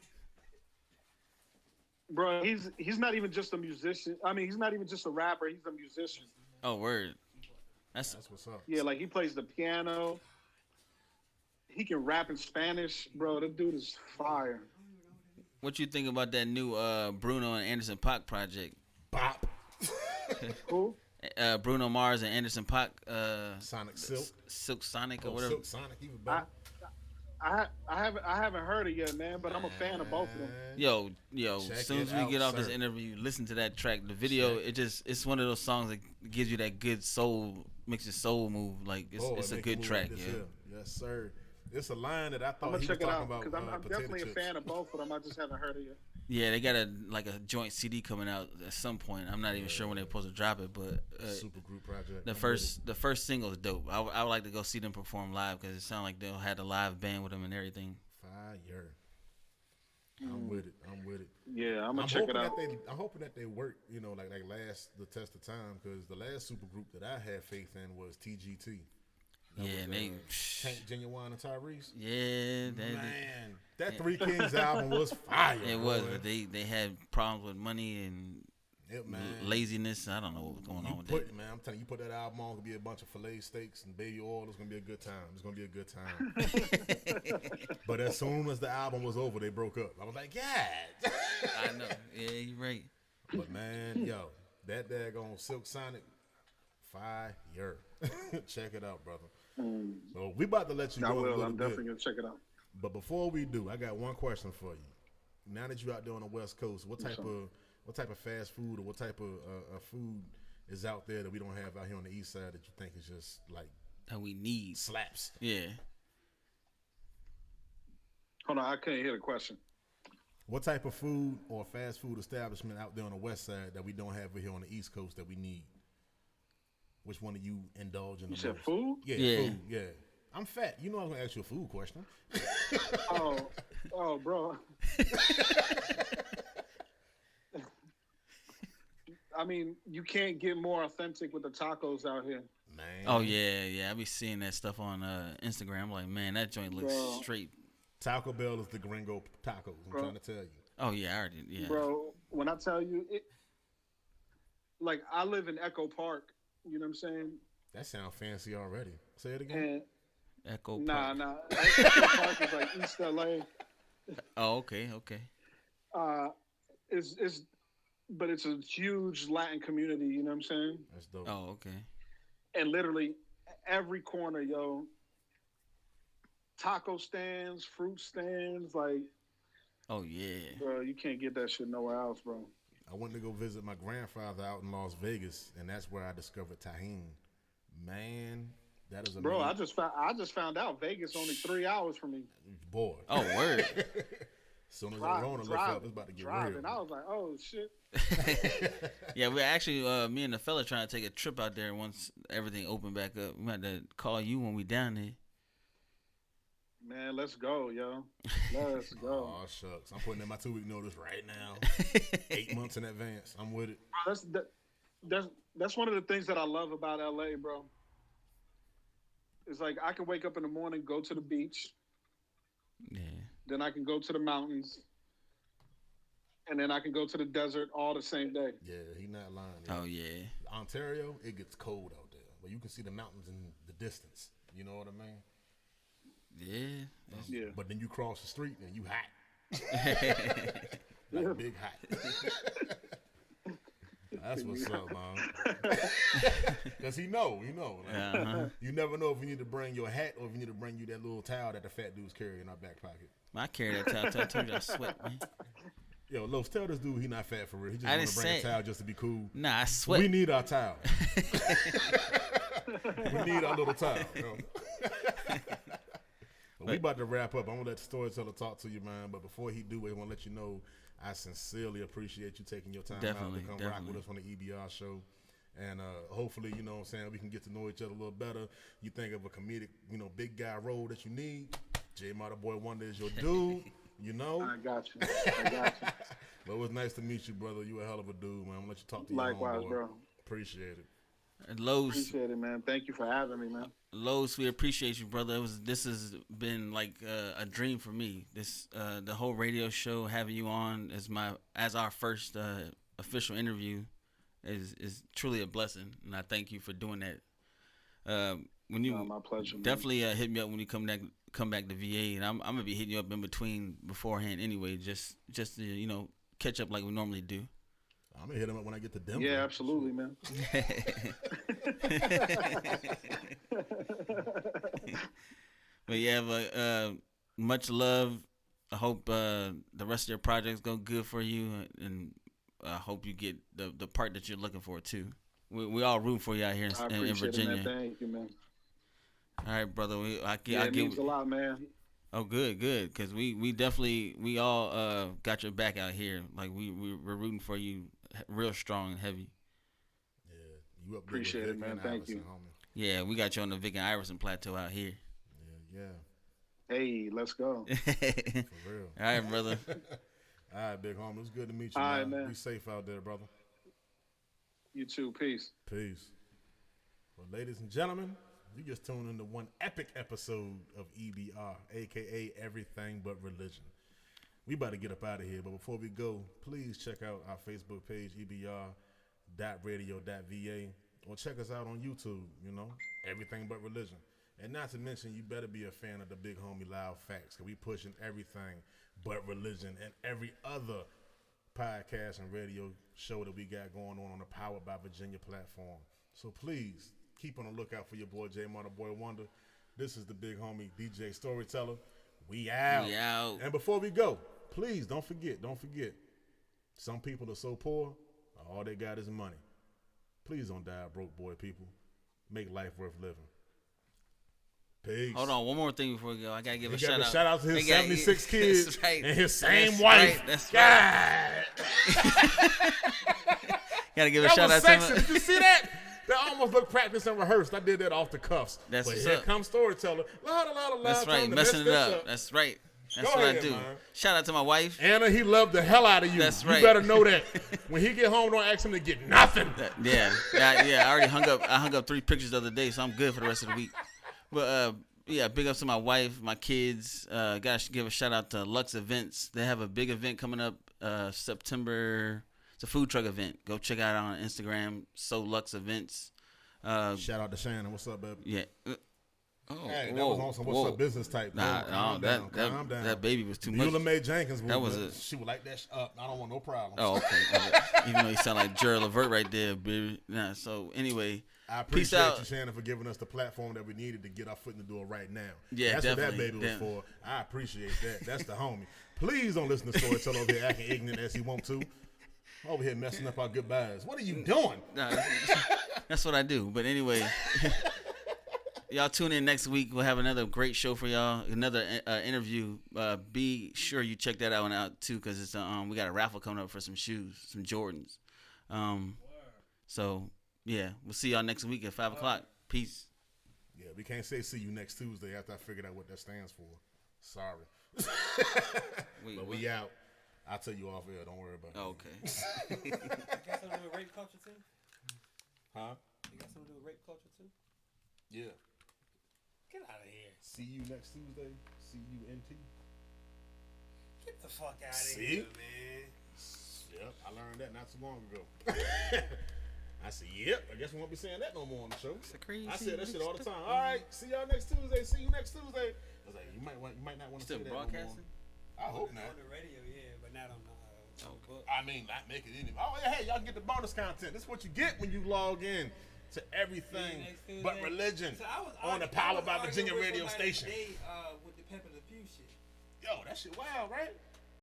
bro. He's not even just a musician. I mean, he's not even just a rapper. He's a musician. Oh, word. That's That's what's up. Yeah, like he plays the piano. He can rap in Spanish, bro. That dude is fire. what you think about that new Bruno and Anderson .Paak project? Bop. Who? Bruno Mars and Anderson .Paak. Sonic Silk. Silk Sonic or Oh, whatever. Silk Sonic even better. I haven't heard it yet, man. But I'm a fan of both of them. Yo, Check as soon as it we out, get off this sir. interview, listen to that track. The video, it's one of those songs that gives you that good soul, makes your soul move. Like it's a make good it move track. like this Yeah. here. Yes, sir. It's a line that I I'm thought gonna he was check it talking out about. because I'm potato definitely chips. a fan of both of them. I just haven't heard it yet. Yeah, they got a joint CD coming out at some point. I'm not even sure when they're supposed to drop it, but Super group project. the I'm first single is dope. I would like to go see them perform live because it sounds like they'll have a live band with them and everything. with it. Fire. I'm with it. Yeah, I'm gonna check it out. I'm hoping that they work, like last the test of time, because the last super group that I had faith in was TGT. That Yeah, was, and they, Tank, Genuine, and Tyrese. yeah, Man, that Three Kings album was fire. it was, boy. but they had problems with money and Man. laziness. I don't know what was going on with that. Man, I'm telling you, put that album on, it'll be a bunch of filet steaks and baby oil. It's gonna be a good time. It's gonna be a good time. But as soon as the album was over, they broke up. I was like, yeah. I know. Yeah, you're right. But man, yo, that daggone Silk Sonic, fire. Check it out, brother. So we about to let you I go. a will. little I'm bit. definitely gonna check it out. But before we do, I got one question for you. Now that you're out there on the West Coast, what type of fast food or what type of food is out there that we don't have out here on the East Side that you think is just like That we need. slaps? Yeah. Hold on, I couldn't hear the question. What type of food or fast food establishment out there on the west side that we don't have here on the east coast that we need? Which one do you indulge in the You said most? food? Yeah. Food, yeah. I'm fat. You know I was gonna ask you a food question. Oh, bro. I mean, you can't get more authentic with the tacos out here. Man. Oh yeah. I be seeing that stuff on Instagram. I'm like, man, that joint looks Bro. straight. Taco Bell is the gringo tacos. I'm trying to tell you. Oh yeah, I already yeah. Bro, when I tell you it, like I live in Echo Park, you know what I'm saying? That sounds fancy already. Say it again. And Echo Park. nah. Echo Park is like East LA. Oh okay. But it's a huge Latin community, you know what I'm saying? That's dope. Oh okay. And literally every corner, yo, taco stands, fruit stands, like, Oh yeah. bro, you can't get that shit nowhere else, bro. I went to go visit my grandfather out in Las Vegas, and that's where I discovered tahine. Man, that is amazing. Bro, I just found out Vegas only 3 hours from me. Boy. Oh word. As soon as the Rona looks up, it's about to get driving. real. I was like, oh shit. Yeah, we're actually me and the fella trying to take a trip out there once everything opened back up. We had to call you when we down there. Man, let's go, yo. Let's go. Oh shucks, I'm putting in my 2-week notice right now. 8 months in advance. I'm with it. That's one of the things that I love about LA, bro. It's like I can wake up in the morning, go to the beach, Yeah. then I can go to the mountains, and then I can go to the desert all the same day. Yeah, he not lying. Oh yeah. Ontario, it gets cold out there, but you can see the mountains in the distance. You know what I mean? Yeah. Yeah. But then you cross the street and you hot. Like big hot. That's what's up, man. Because you know. Like, Uh-huh. you never know if you need to bring your hat or if you need to bring you that little towel that the fat dudes carry in our back pocket. I carry that towel. I told you I sweat, man. Yo, Los, tell this dude he not fat for real. He just I want to didn't bring a say- towel just to be cool. Nah, I sweat. We need our towel. We need our little towel. Yo. But we about to wrap up. I'm going to let the storyteller talk to you, man. But before he do, I want to let you know I sincerely appreciate you taking your time out to come rock with us on the EBR show. And hopefully, you know what I'm saying, we can get to know each other a little better. You think of a comedic, big guy role that you need. J Mata Boy Wonder is your dude, you know. I got you. But it was nice to meet you, brother. You a hell of a dude, man. I'm going to let you talk to Likewise, your homeboy. bro. Appreciate it. And Lowe's, Appreciate it, man. Thank you for having me, man. Lowe's, we appreciate you, brother. This has been like a dream for me. This the whole radio show, having you on as our first official interview is truly a blessing, and I thank you for doing that. When you my pleasure, man. definitely hit me up when you come back to VA, and I'm gonna be hitting you up in between beforehand anyway, just to catch up like we normally do. I'm going to hit him up when I get to Denver. Yeah, absolutely, man. But yeah, but much love. I hope the rest of your projects go good for you, and I hope you get the part that you're looking for too. We all root for you out here I in appreciate Virginia. it, man. Thank you, man. All right, brother. It means a lot, man. Oh, good, because we definitely all got your back out here. Like we're rooting for you real strong and heavy. Yeah, you up there Appreciate with it, Vic man. and Thank Iverson, you. homie. Yeah, we got you on the Vic and Iverson plateau out here. Yeah. Hey, let's go. For real. All right, brother. All right, big homie. It was good to meet you, All man. right, man. Be safe out there, brother. You too. Peace. Peace. Well, ladies and gentlemen, you just tuned into one epic episode of EBR, a.k.a. Everything But Religion. We about to get up out of here, but before we go, please check out our Facebook page, ebr.radio.va, or check us out on YouTube, Everything But Religion. And not to mention, you better be a fan of the big homie Loud Facts, because we pushing everything but religion and every other podcast and radio show that we got going on the Powered by Virginia platform. So please, keep on the lookout for your boy J Mata Boy Wonder. This is the big homie DJ Storyteller. We out. We out. And before we go, please don't forget. Some people are so poor, all they got is money. Please don't die broke, boy, people. Make life worth living. Peace. Hold on, one more thing before we go. I gotta give He a got shout to out. shout out to his They got- 76 kids That's right. and his same That's wife. right, that's God. Gotta give a That shout was out sexy. to Did you see that? That almost looked practiced and rehearsed. I did that off the cuffs. That's but what's here up. comes storyteller. La, la, la, la, That's time right, to messing mess it this up. That's right. That's Go what ahead, I do. man. Shout out to my wife. Anna, he loved the hell out of you. That's You right. better know that. When he get home, don't ask him to get nothing. Yeah. I already hung up. I hung up 3 pictures the other day, so I'm good for the rest of the week. But yeah, big ups to my wife, my kids. Gotta give a shout out to Lux Events. They have a big event coming up September. It's a food truck event. Go check out on Instagram. So Lux Events. Shout out to Shannon. What's up, baby? Yeah. Hey, that was on some what's up business type. Nah, calm down. Calm down. that baby was too much. Eula Mae Jenkins. That was but it. She would like that up. I don't want no problems. Oh, okay. Even though he sound like Gerald Levert right there, baby. Nah, so anyway, I peace appreciate out. you, Shannon, for giving us the platform that we needed to get our foot in the door right now. Yeah, that's definitely. what that baby was for. I appreciate that. That's the homie. Please don't listen to Storyteller over here acting ignorant as he want to. Over here messing up our goodbyes. What are you doing? Nah, that's what I do. But anyway, y'all tune in next week. We'll have another great show for y'all. Another interview. Be sure you check that one out too, because it's we got a raffle coming up for some shoes, some Jordans. So yeah, we'll see y'all next week at 5:00. Peace. Yeah, we can't say see you next Tuesday after I figured out what that stands for. Sorry. Wait, But we out. I'll tell you off air. Don't worry about it. Oh, okay. You got something to do with rape culture too? Huh? You got something to do with rape culture too? Yeah. Get out of here. See you next Tuesday. CUNT. Get the fuck out of See? here, man. Yep, I learned that not too long ago. I said, yep, I guess we won't be saying that no more on the show. Crazy I said that shit all the time. All right, see y'all next Tuesday. See you next Tuesday. I was like, you might not want to Still say that broadcasting? no more. I hope not. On the radio, yeah, but not on the book. I mean, not make it anyway. Oh, yeah, hey, y'all can get the bonus content. This is what you get when you log in to everything but religion So I was on the arguing- Power I was by arguing Virginia with radio somebody station. today, with the Pepper the Pew shit. Yo, that shit wild, right?